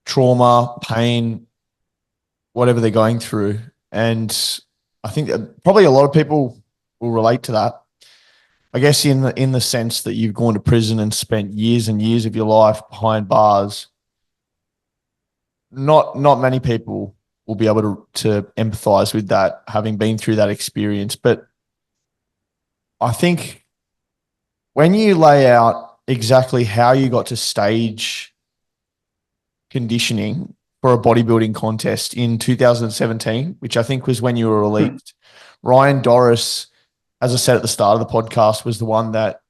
trauma, pain, whatever they're going through. And I think that probably a lot of people will relate to that. I guess in the sense that you've gone to prison and spent years and years of your life behind bars. Not many people will be able to empathize with that, having been through that experience. But I think when you lay out exactly how you got to stage conditioning for a bodybuilding contest in 2017, which I think was when you were released, Ryan Doris, as I said at the start of the podcast, was the one that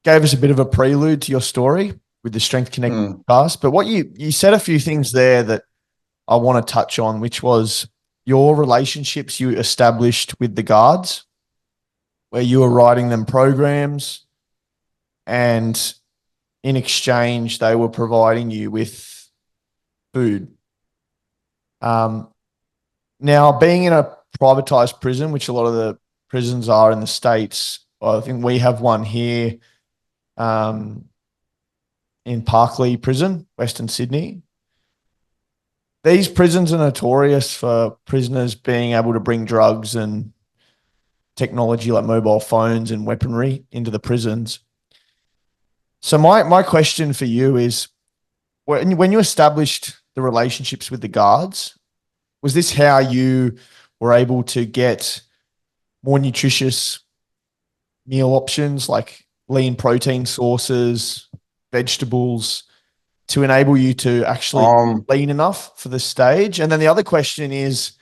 gave us a bit of a prelude to your story with the Strength Connect podcast. But what you said a few things there that I want to touch on, which was your relationships you established with the guards, where you were writing them programs, and in exchange, they were providing you with food. Now, being in a privatized prison, which a lot of the prisons are in the States, I think we have one here in Parkley Prison, Western Sydney. These prisons are notorious for prisoners being able to bring drugs and technology like mobile phones and weaponry into the prisons. So my question for you is, when you established the relationships with the guards, was this how you were able to get more nutritious meal options like lean protein sources, vegetables, to enable you to actually lean enough for the stage? And then the other question is,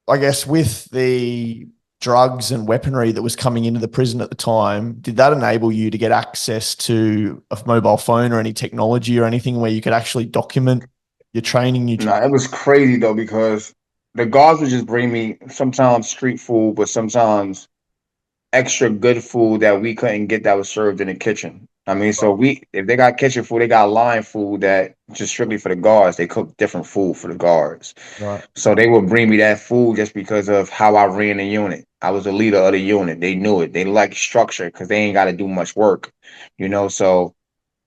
I guess with the drugs and weaponry that was coming into the prison at the time, did that enable you to get access to a mobile phone or any technology or anything where you could actually document your training, Nah, it was crazy though because the guards would just bring me sometimes street food, but sometimes extra good food that we couldn't get that was served in the kitchen. I mean, so if they got kitchen food, they got line food that just strictly for the guards. They cook different food for the guards. right? So they would bring me that food just because of how I ran the unit. I was the leader of the unit. They knew it. They liked structure because they ain't got to do much work, you know. So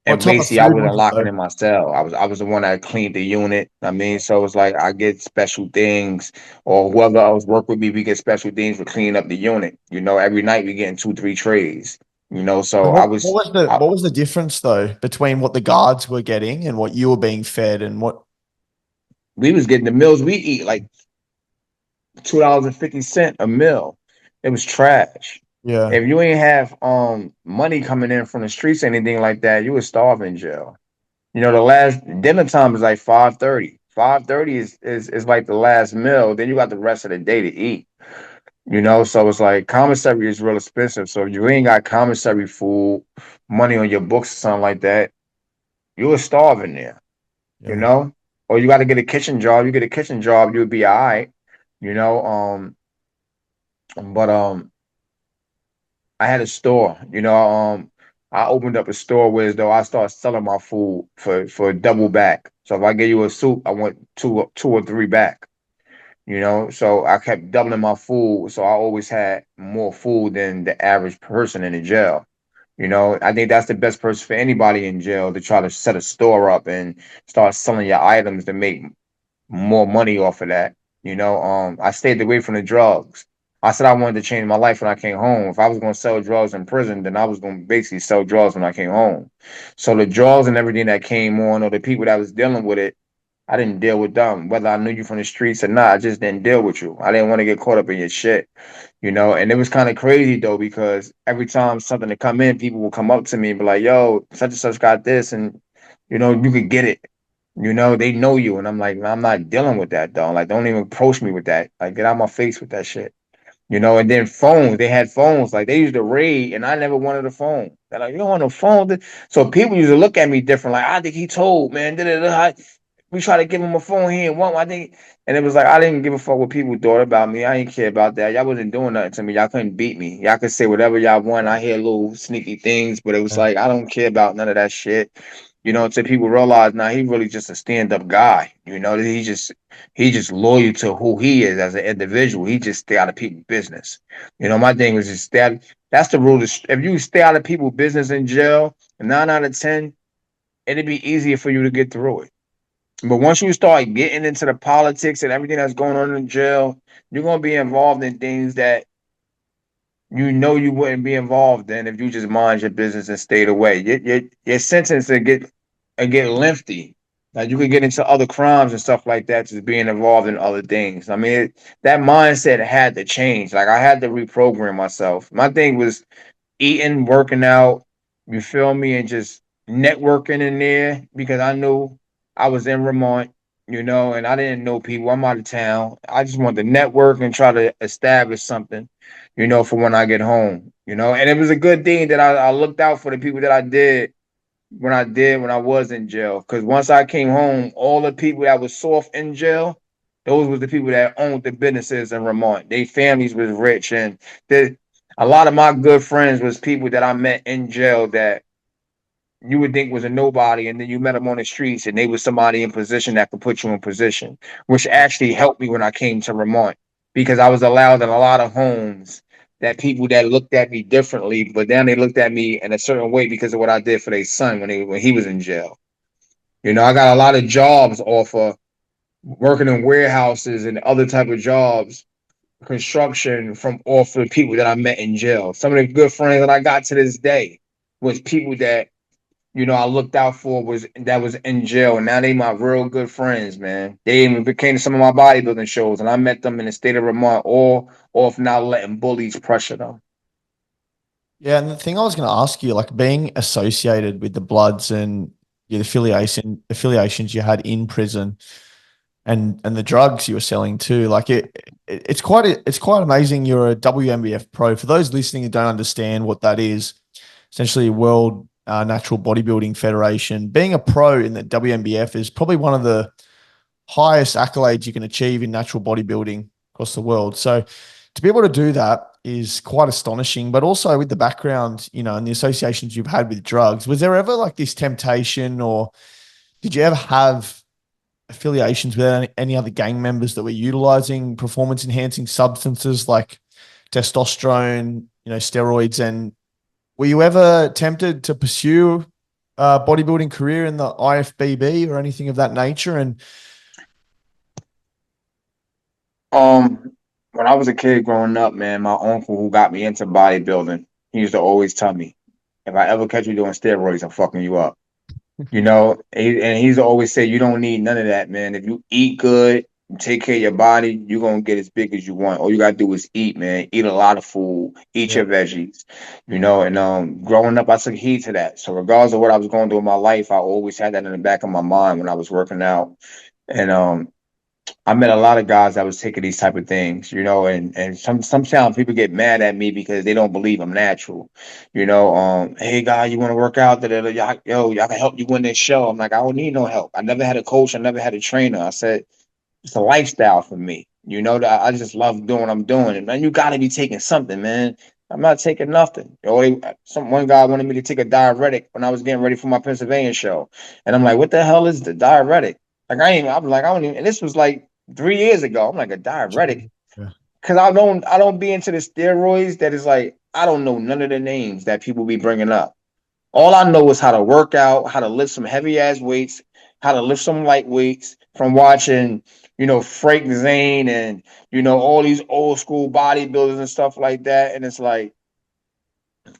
What and type of basically, I food wasn't was it locking though? in my cell. I was the one that cleaned the unit. I mean, so it's like I get special things, or whoever else work with me, we get special things for cleaning up the unit. You know, every night we getting 2, 3 trays. You know, so And I what was, was the I, what was the difference though between what the guards were getting and what you were being fed and what? we was getting the meals we eat like $2.50 a meal. It was trash. Yeah, If you ain't have money coming in from the streets, or anything like that, you would starve in jail. You know, the last dinner time is like 5:30. 5:30 is like the last meal. Then you got the rest of the day to eat. You know, so it's like commissary is real expensive. So if you ain't got commissary food, money on your books or something like that, you will starve in there, you yeah. know? Or you got to get a kitchen job. You get a kitchen job, you'll be all right, you know. But I had a store, you know. I opened up a store where as though I started selling my food for double back. So if I give you a soup, I want two or three back. You know, so I kept doubling my food. So I always had more food than the average person in the jail. You know, I think that's the best person for anybody in jail to try to set a store up and start selling your items to make more money off of that. You know, I stayed away from the drugs. I said I wanted to change my life when I came home. If I was going to sell drugs in prison, then I was going to basically sell drugs when I came home. So the drugs and everything that came on, or the people that was dealing with it, I didn't deal with them. Whether I knew you from the streets or not, I just didn't deal with you. I didn't want to get caught up in your shit, you know. And it was kind of crazy though, because every time something to come in, people will come up to me and be like, "Yo, such and such got this," and you know, you could get it. You know, they know you, and I'm like, I'm not dealing with that, though. Like, don't even approach me with that. Like, get out my face with that shit. You know, and then phones, they had phones. Like, they used to raid, and I never wanted a phone. They're like, you don't want a phone? So people used to look at me different. Like, I think he told, man. We try to give him a phone here and one. I think, and it was like I didn't give a fuck what people thought about me. I didn't care about that. Y'all wasn't doing nothing to me. Y'all couldn't beat me. Y'all could say whatever y'all want. I hear little sneaky things, but it was Yeah. like I don't care about none of that shit. You know, until people realize now he really just a stand-up guy. You know, he just loyal to who he is as an individual. He just stay out of people's business. You know, my thing was just stay. That's the rule. If you stay out of people's business in jail, 9 out of 10, it'd be easier for you to get through it. But once you start getting into the politics and everything that's going on in jail, you're gonna be involved in things that you know you wouldn't be involved in if you just mind your business and stayed away. Your sentence will get lengthy. Like you could get into other crimes and stuff like that, just being involved in other things. I mean, that mindset had to change. Like I had to reprogram myself. My thing was eating, working out, you feel me, and just networking in there because I knew I was in Vermont, you know, and I didn't know people. I'm out of town. I just wanted to network and try to establish something, you know, for when I get home, you know. And it was a good thing that I looked out for the people that I did when I was in jail. Because once I came home, all the people that was soft in jail, those was the people that owned the businesses in Vermont. Their families was rich, and a lot of my good friends was people that I met in jail that you would think was a nobody, and then you met them on the streets, and they was somebody in position that could put you in position, which actually helped me when I came to Vermont because I was allowed in a lot of homes that people that looked at me differently, but then they looked at me in a certain way because of what I did for their son when he was in jail. You know, I got a lot of jobs off of working in warehouses and other type of jobs, construction from off the people that I met in jail. Some of the good friends that I got to this day was people that I looked out for was in jail, and now they my real good friends, man. They even became some of my bodybuilding shows, and I met them in the state of Vermont, all off not letting bullies pressure them. Yeah, and the thing I was going to ask you, like being associated with the Bloods and the affiliations you had in prison, and the drugs you were selling too, like it's quite amazing. You're a WMBF pro. For those listening who don't understand what that is, essentially World Natural Bodybuilding Federation. Being a pro in the WMBF is probably one of the highest accolades you can achieve in natural bodybuilding across the world. So to be able to do that is quite astonishing, but also with the background, and the associations you've had with drugs, was there ever like this temptation, or did you ever have affiliations with any other gang members that were utilizing performance enhancing substances like testosterone, steroids? And were you ever tempted to pursue a bodybuilding career in the IFBB or anything of that nature? And when I was a kid growing up, man, my uncle who got me into bodybuilding, he used to always tell me, if I ever catch you doing steroids, I'm fucking you up. And he's always say, you don't need none of that, man. If you eat good, take care of your body, you're gonna get as big as you want. All you gotta do is eat, man. Eat a lot of food, eat yeah, your veggies, and growing up, I took heed to that. So regardless of what I was going through in my life, I always had that in the back of my mind when I was working out. And I met a lot of guys that was taking these type of things, and sometimes people get mad at me because they don't believe I'm natural. Hey guy, you want to work out? Y'all can help you win this show. I'm like, I don't need no help. I never had a coach, I never had a trainer. I said, it's a lifestyle for me. That I just love doing what I'm doing. And man, you gotta be taking something, man. I'm not taking nothing. One guy wanted me to take a diuretic when I was getting ready for my Pennsylvania show. And I'm like, what the hell is the diuretic? Like I'm like, I don't even, and this was like 3 years ago. I'm like, a diuretic. yeah, Cause I don't be into the steroids that is like, I don't know none of the names that people be bringing up. All I know is how to work out, how to lift some heavy ass weights, how to lift some light weights from watching, Frank Zane and, all these old school bodybuilders and stuff like that. And it's like,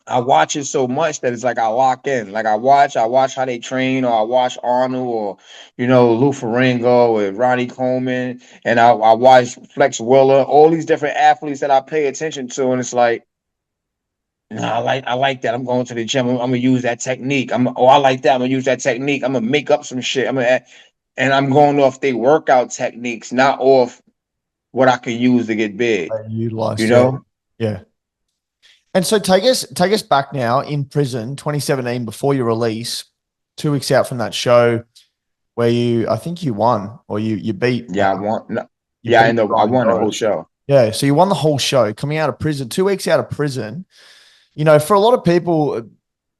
I watch it so much that it's like I lock in. Like I watch how they train, or I watch Arnold, or Lou Ferrigno and Ronnie Coleman, and I watch Flex Willer, all these different athletes that I pay attention to, and it's like, no, I like that. I'm going to the gym. I'm gonna use that technique. I like that. I'm gonna use that technique. I'm gonna make up some shit. And I'm going off their workout techniques, not off what I can use to get big. You utilized, yeah, know? yeah. And so take us back now in prison, 2017, before your release, 2 weeks out from that show where I think you won, or you beat, Yeah, I want. No, you yeah, I beat know. I Ryan won the whole Doris. show. Yeah, so you won the whole show coming out of prison, 2 weeks out of prison. For a lot of people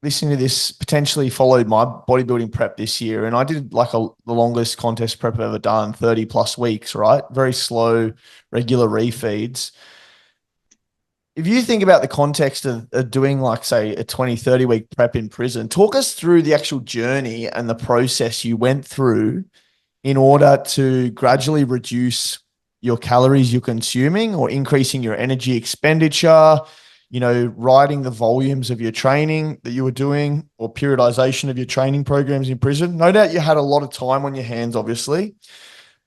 listening to this, potentially followed my bodybuilding prep this year, and I did like the longest contest prep I've ever done, 30 plus weeks, right? Very slow, regular refeeds. If you think about the context of doing like, say, a 20, 30 week prep in prison, talk us through the actual journey and the process you went through in order to gradually reduce your calories you're consuming or increasing your energy expenditure, writing the volumes of your training that you were doing or periodization of your training programs in prison. No doubt you had a lot of time on your hands, obviously,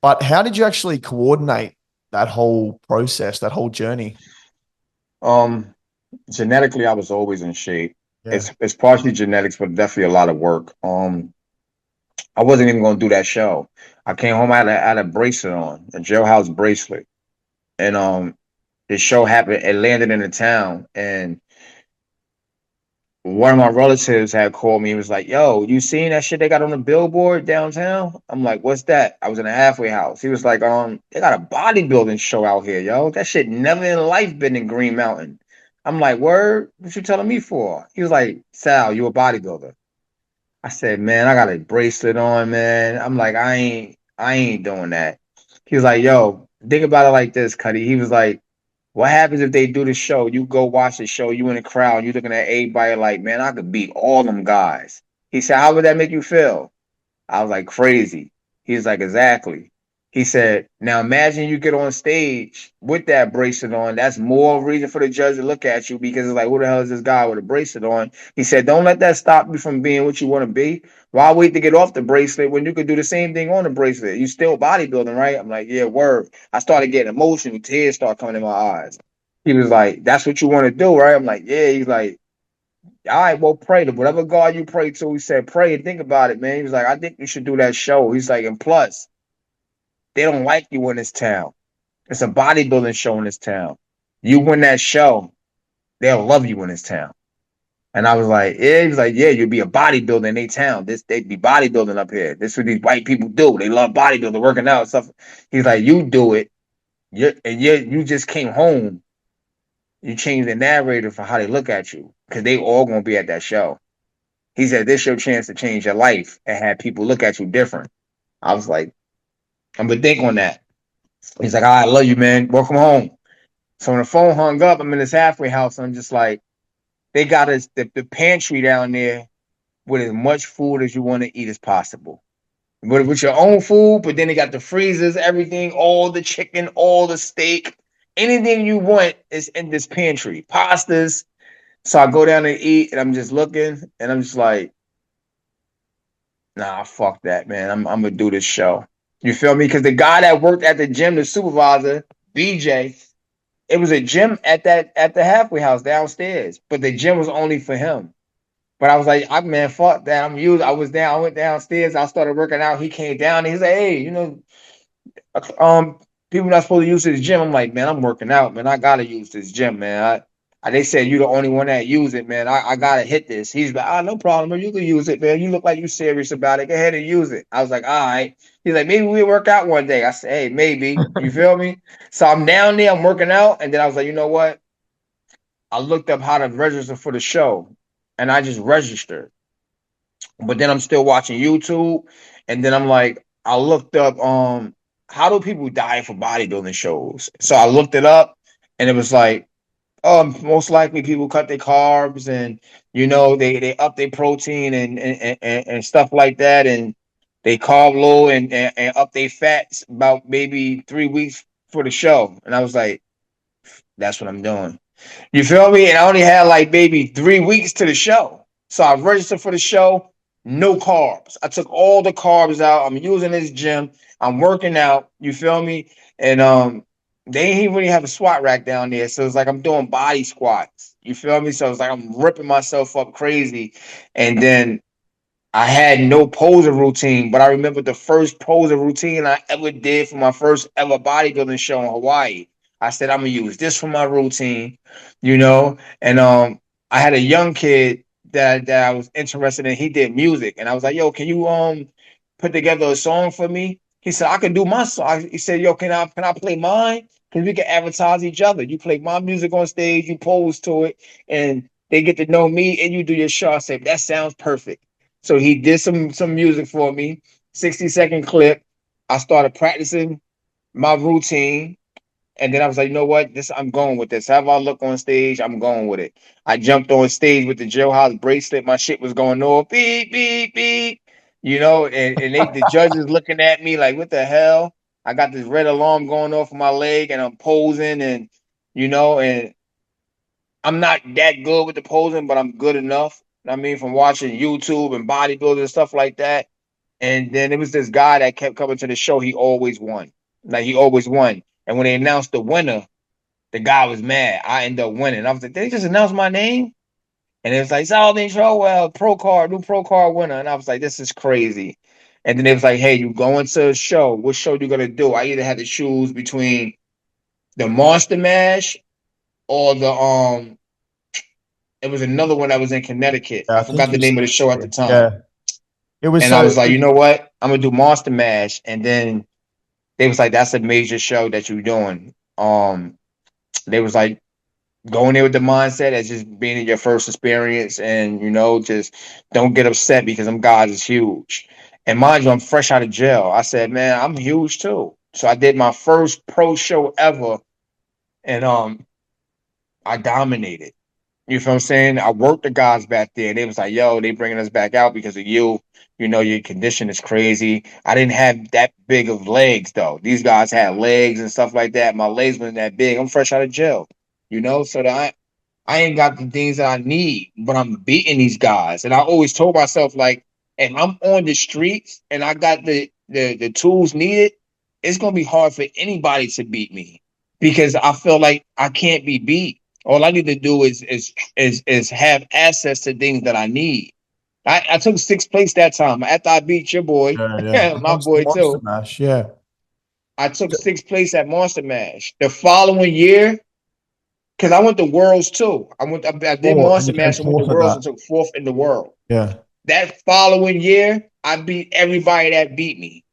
but how did you actually coordinate that whole process, that whole journey? Um, Genetically, I was always in shape. Yeah. It's partially genetics, but definitely a lot of work. I wasn't even gonna do that show. I came home, I had a bracelet on, a jailhouse bracelet, and the show happened. It landed in the town, and one of my relatives had called me. He was like, "Yo, you seen that shit they got on the billboard downtown?" I'm like, "What's that?" I was in a halfway house. He was like, they got a bodybuilding show out here, yo. That shit never in life been in Green Mountain." I'm like, "Word? What you telling me for?" He was like, "Sal, you a bodybuilder?" I said, "Man, I got a bracelet on, man." I'm like, I ain't doing that." He was like, "Yo, think about it like this, Cuddy." He was like, what happens if they do the show? You go watch the show, you in the crowd, you looking at everybody like, man, I could beat all them guys. He said, how would that make you feel? I was like, crazy. He's like, exactly. He said, now imagine you get on stage with that bracelet on. That's more reason for the judge to look at you, because it's like, who the hell is this guy with a bracelet on? He said, don't let that stop you from being what you want to be. Why wait to get off the bracelet when you could do the same thing on the bracelet? You still bodybuilding, right? I'm like, yeah, word. I started getting emotional. Tears start coming in my eyes. He was like, that's what you want to do, right? I'm like, yeah. He's like, all right, well, pray to whatever God you pray to. He said, pray and think about it, man. He was like, I think you should do that show. He's like, and plus, they don't like you in this town. It's a bodybuilding show in this town. You win that show, they'll love you in this town. And I was like, yeah, he was like, yeah, you'd be a bodybuilder in their town. They'd be bodybuilding up here. This is what these white people do. They love bodybuilding, working out, stuff. He's like, you do it. You just came home. You changed the narrator for how they look at you. Because they all gonna be at that show. He said, this your chance to change your life and have people look at you different. I was like, I'm gonna think on that. He's like, I love you, man. Welcome home. So when the phone hung up, I'm in this halfway house. And I'm just like, they got us the pantry down there with as much food as you want to eat as possible. With your own food, but then they got the freezers, everything, all the chicken, all the steak, anything you want is in this pantry. Pastas. So I go down and eat, and I'm just looking, and I'm just like, nah, fuck that, man. I'm gonna do this show. You feel me? Because the guy that worked at the gym, the supervisor, BJ, it was a gym at the halfway house downstairs, but the gym was only for him. But I was like, man, fuck that. I went downstairs, I started working out. He came down and he's like, hey, people not supposed to use this gym. I'm like, man, I'm working out, man. I gotta use this gym, man. They said you the only one that use it, man. I gotta hit this. He's like, no problem, man. You can use it, man. You look like you serious about it. Go ahead and use it. I was like, all right. He's like, maybe we'll work out one day. I said, hey, maybe. You feel me? So I'm down there, I'm working out, and then I was like, you know what? I looked up how to register for the show, and I just registered. But then I'm still watching YouTube, and then I'm like, I looked up how do people die for bodybuilding shows? So I looked it up, and it was like, most likely people cut their carbs, and they up their protein and stuff like that, and they carb low and up their fats about maybe 3 weeks for the show. And I was like, that's what I'm doing. You feel me? And I only had like maybe 3 weeks to the show. So I registered for the show, no carbs. I took all the carbs out. I'm using this gym. I'm working out. You feel me? And they ain't really have a squat rack down there. So it's like I'm doing body squats. You feel me? So it's like I'm ripping myself up crazy. And then I had no poser routine, but I remember the first poser routine I ever did for my first ever bodybuilding show in Hawaii. I said I'm gonna use this for my routine, and I had a young kid that I was interested in. He did music, and I was like, "Yo, can you put together a song for me?" He said, "I can do my song." He said, "Yo, can I play mine? Because we can advertise each other. You play my music on stage, you pose to it, and they get to know me, and you do your show." I said, "That sounds perfect." So he did some music for me, 60-second clip. I started practicing my routine. And then I was like, you know what? I'm going with this. However I look on stage, I'm going with it. I jumped on stage with the jailhouse bracelet. My shit was going off. Beep, beep, beep. And the judges looking at me like, what the hell? I got this red alarm going off on my leg and I'm posing and I'm not that good with the posing, but I'm good enough. I mean, from watching YouTube and bodybuilding and stuff like that. And then it was this guy that kept coming to the show. He always won. Like he always won. And when they announced the winner, the guy was mad. I ended up winning. I was like, did they just announce my name? And it was like, Salahdin Trowell, new pro card winner. And I was like, this is crazy. And then it was like, hey, you going to a show. What show you gonna do? I either had to choose between the Monster Mash or it was another one that was in Connecticut. Yeah, I I think forgot the name of the show at the time. yeah. It was And I was like, you know what? I'm gonna do Monster Mash. And then they was like, that's a major show that you're doing. They was like, going there with the mindset as just being in your first experience and, just don't get upset because them guys is huge. And mind you, I'm fresh out of jail. I said, man, I'm huge too. So I did my first pro show ever and I dominated. You feel what I'm saying? I worked the guys back there. They was like, yo, they bringing us back out because of you. Your condition is crazy. I didn't have that big of legs, though. These guys had legs and stuff like that. My legs weren't that big. I'm fresh out of jail, so that I ain't got the things that I need, but I'm beating these guys. And I always told myself, like, if I'm on the streets and I got the tools needed, it's going to be hard for anybody to beat me because I feel like I can't be beat. All I need to do is have access to things that I need. I took sixth place that time after I beat your boy, yeah. my boy Monster too. Mash, yeah. I took sixth place at Monster Mash. The following year, because I went to Worlds too. I did Four, and Monster you came Mash and went to fourth at Worlds that. and took fourth in the world. Yeah. That following year, I beat everybody that beat me.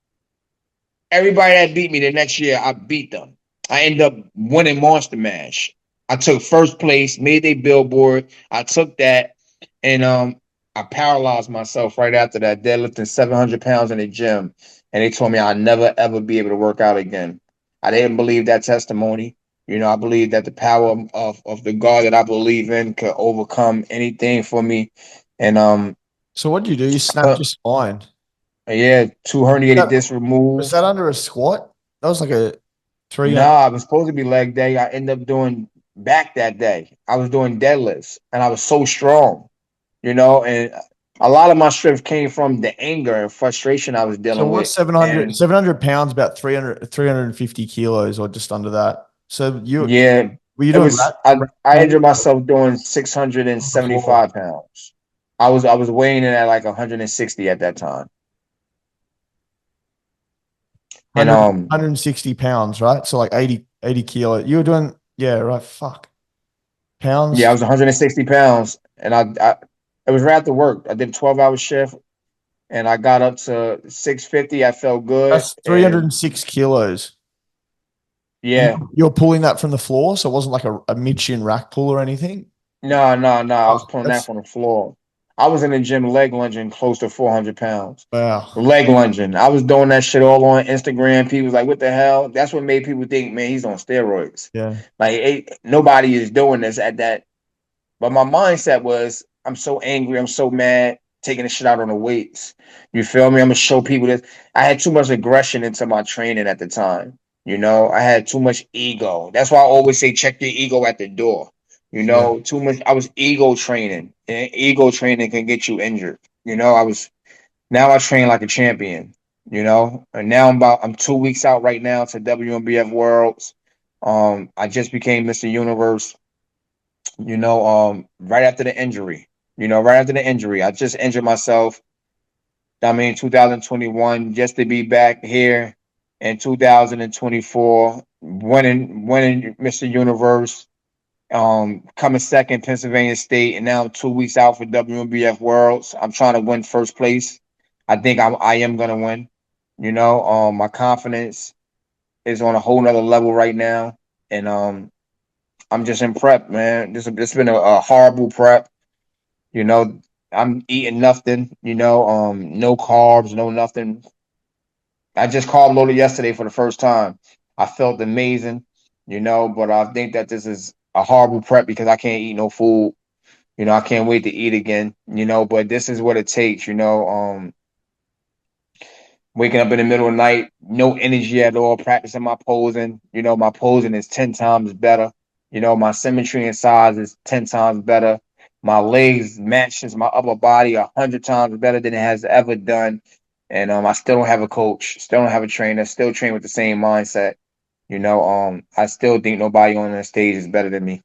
Everybody that beat me the next year, I beat them. I ended up winning Monster Mash. I took first place, made a billboard. I took that, and I paralyzed myself right after that, deadlifting 700 pounds in the gym. And they told me I'd never ever be able to work out again. I didn't believe that testimony. I believe that the power of the God that I believe in could overcome anything for me. And So what did you do? You snapped your spine. yeah, 2 herniated discs Was removed. that under a squat? That was like a 300. No, I was supposed to be leg day. I ended up doing back that day. I was doing deadlifts, and I was so strong, and a lot of my strength came from the anger and frustration I was So dealing what's with. 700, And 700 pounds, about 350 kilos or just under that. So yeah, were you it doing was rack I pulls injured myself doing on the floor? 675 pounds. I was weighing in at like 160 at that time. And 160 pounds, right? So like 80 kilos. You were doing, yeah, right. Fuck. yeah, I Pounds. was 160 pounds, and I it was right after work. I did a 12-hour shift, and I got up to 650. I felt good, That's and 306 kilos. And yeah. you're pulling that from the floor. So it wasn't like a mid-shin rack pull or anything. No, no, no. I was Oh, pulling that that's from the floor. I was in the gym leg lunging close to 400 pounds. wow. Leg lunging. I was doing that shit all on Instagram. People was like, what the hell? That's what made people think, man, he's on steroids. Yeah. Like, nobody is doing this at that. But my mindset was, I'm so angry. I'm so mad, taking the shit out on the weights. You feel me? I'm going to show people this. I had too much aggression into my training at the time. I had too much ego. That's why I always say, check your ego at the door. Yeah. Too much. I was ego training, and ego training can get you injured. Now I train like a champion. And now I'm 2 weeks out right now to WNBF Worlds. I just became Mr. Universe. Right after the injury. Right after the injury, I just injured myself. 2021, just to be back here in 2024, winning Mr. Universe, coming second Pennsylvania State, and now I'm 2 weeks out for WNBF Worlds. I'm trying to win first place. I think I am gonna win. My confidence is on a whole nother level right now, and I'm just in prep, man. This has been a horrible prep. You know, I'm eating nothing. No carbs, no nothing. I just carb loaded yesterday for the first time. I felt amazing. But I think that this is a horrible prep because I can't eat no food. I can't wait to eat again. But this is what it takes. Waking up in the middle of the night, no energy at all, practicing my posing. My posing is 10 times better. My symmetry and size is 10 times better. My legs matches my upper body 100 times better than it has ever done. And I still don't have a coach, still don't have a trainer, still train with the same mindset. I still think nobody on the stage is better than me.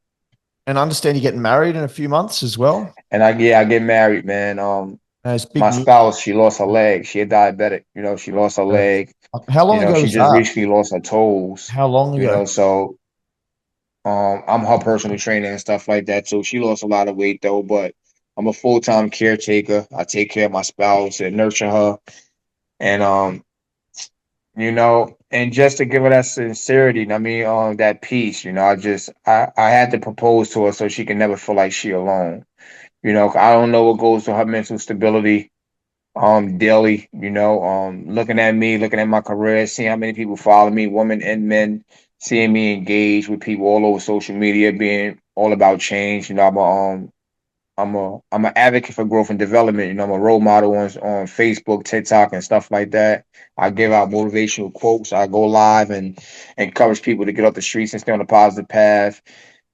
And I understand you're getting married in a few months as well. And I get married, man. It's big My news. spouse, she lost her leg. She a diabetic. She lost her leg. How long ago She was just that? recently lost her toes. How long ago? So I'm her personal trainer and stuff like that too. She lost a lot of weight though, but I'm a full-time caretaker. I take care of my spouse and nurture her. And and just to give her that sincerity, that peace, I had to propose to her so she can never feel like she alone. I don't know what goes to her mental stability daily, looking at me, looking at my career, seeing how many people follow me, women and men, seeing me engage with people all over social media, being all about change. I'm an advocate for growth and development. I'm a role model on Facebook, TikTok, and stuff like that. I give out motivational quotes. I go live and encourage people to get off the streets and stay on a positive path.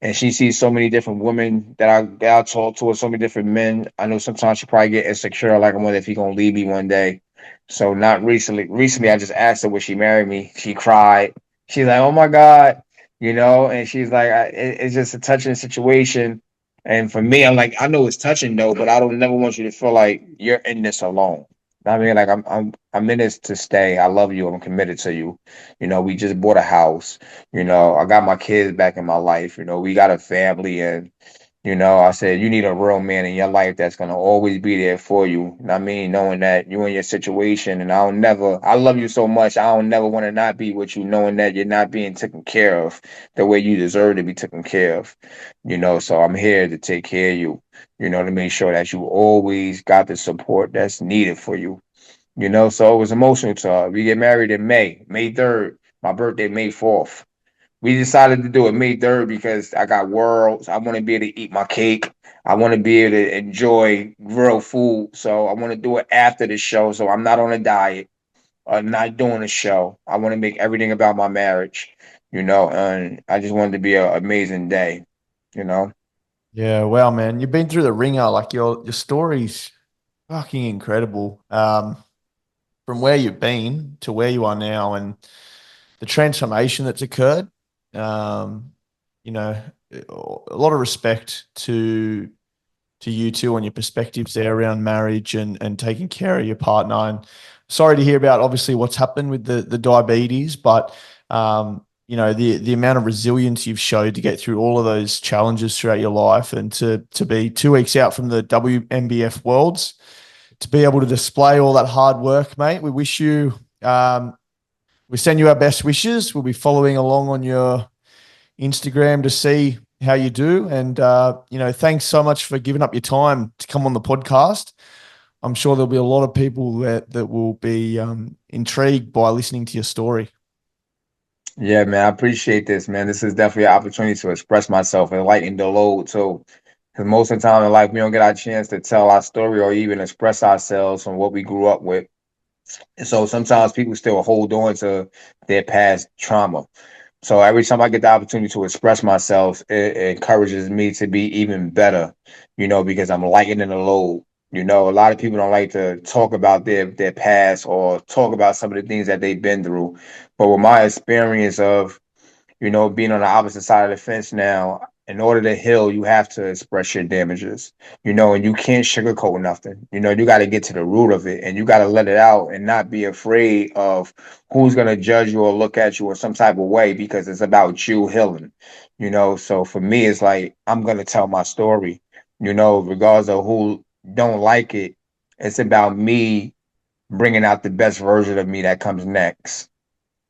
And she sees so many different women that I talk to, or so many different men. I know sometimes she probably get insecure, like I wonder if he gonna leave me one day. So not recently. Recently, I just asked her would she marry me. She cried. She's like, "Oh my God," and she's like, "It's just a touching situation." And for me, I'm like, I know it's touching though, but I don't never want you to feel like you're in this alone. I mean, like I'm in this to stay. I love you. I'm committed to you. We just bought a house. I got my kids back in my life. We got a family, and I said you need a real man in your life that's gonna always be there for you. And I mean, knowing that you in your situation, and I love you so much. I don't never want to not be with you, knowing that you're not being taken care of the way you deserve to be taken care of. So I'm here to take care of you. To make sure that you always got the support that's needed for you. So it was emotional to her. We get married in May 3rd. My birthday, May 4th. We decided to do it May 3rd because I got worlds. I want to be able to eat my cake. I want to be able to enjoy real food. So I want to do it after the show. So I'm not on a diet or not doing a show. I want to make everything about my marriage, and I just wanted to be an amazing day, you know. Yeah, wow, man. You've been through the ringer. Like your story's fucking incredible. From where you've been to where you are now and the transformation that's occurred. Um, you know, a lot of respect to you two on your perspectives there around marriage and taking care of your partner. And sorry to hear about obviously what's happened with the diabetes, but the amount of resilience you've showed to get through all of those challenges throughout your life and to be 2 weeks out from the WMBF Worlds, to be able to display all that hard work, mate. We wish you we send you our best wishes. We'll be following along on your Instagram to see how you do. And, thanks so much for giving up your time to come on the podcast. I'm sure there'll be a lot of people that will be intrigued by listening to your story. Yeah, man, I appreciate this, man. This is definitely an opportunity to express myself and lighten the load too. Because most of the time in life, we don't get our chance to tell our story or even express ourselves from what we grew up with. And so sometimes people still hold on to their past trauma. So every time I get the opportunity to express myself, it encourages me to be even better, because I'm lightening the load. A lot of people don't like to talk about their past or talk about some of the things that they've been through. But with my experience of being on the opposite side of the fence now, in order to heal, you have to express your damages, and you can't sugarcoat nothing. You got to get to the root of it and you got to let it out and not be afraid of who's going to judge you or look at you or some type of way because it's about you healing, So for me, it's like, I'm going to tell my story, regardless of who don't like it. It's about me bringing out the best version of me that comes next.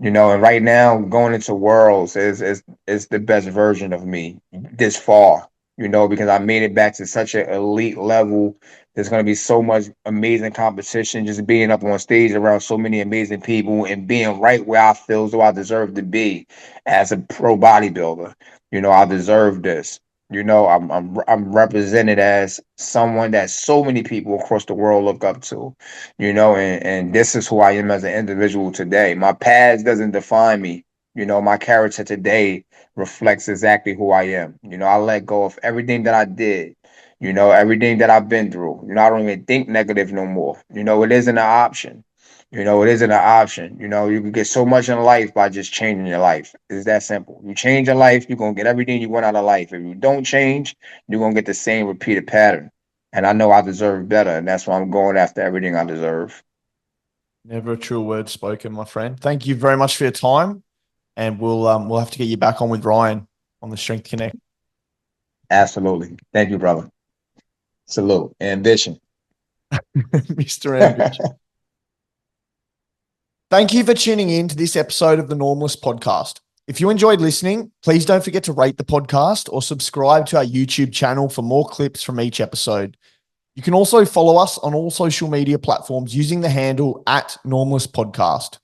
And right now going into Worlds is the best version of me this far, because I made it back to such an elite level. There's going to be so much amazing competition, just being up on stage around so many amazing people and being right where I feel as though I deserve to be as a pro bodybuilder. I deserve this. I'm represented as someone that so many people across the world look up to, and this is who I am as an individual today. My past doesn't define me. My character today reflects exactly who I am. I let go of everything that I did, everything that I've been through. I don't even think negative no more. It isn't an option. It isn't an option. You can get so much in life by just changing your life. It's that simple. You change your life, you're going to get everything you want out of life. If you don't change, you're going to get the same repeated pattern. And I know I deserve better. And that's why I'm going after everything I deserve. Never a true word spoken, my friend. Thank you very much for your time. And we'll have to get you back on with Ryan on the Strength Connect. Absolutely. Thank you, brother. Salute. Ambition. Mr. Ambition. Thank you for tuning in to this episode of the NORMLESS podcast. If you enjoyed listening, please don't forget to rate the podcast or subscribe to our YouTube channel for more clips from each episode. You can also follow us on all social media platforms using the handle @NORMLESS podcast.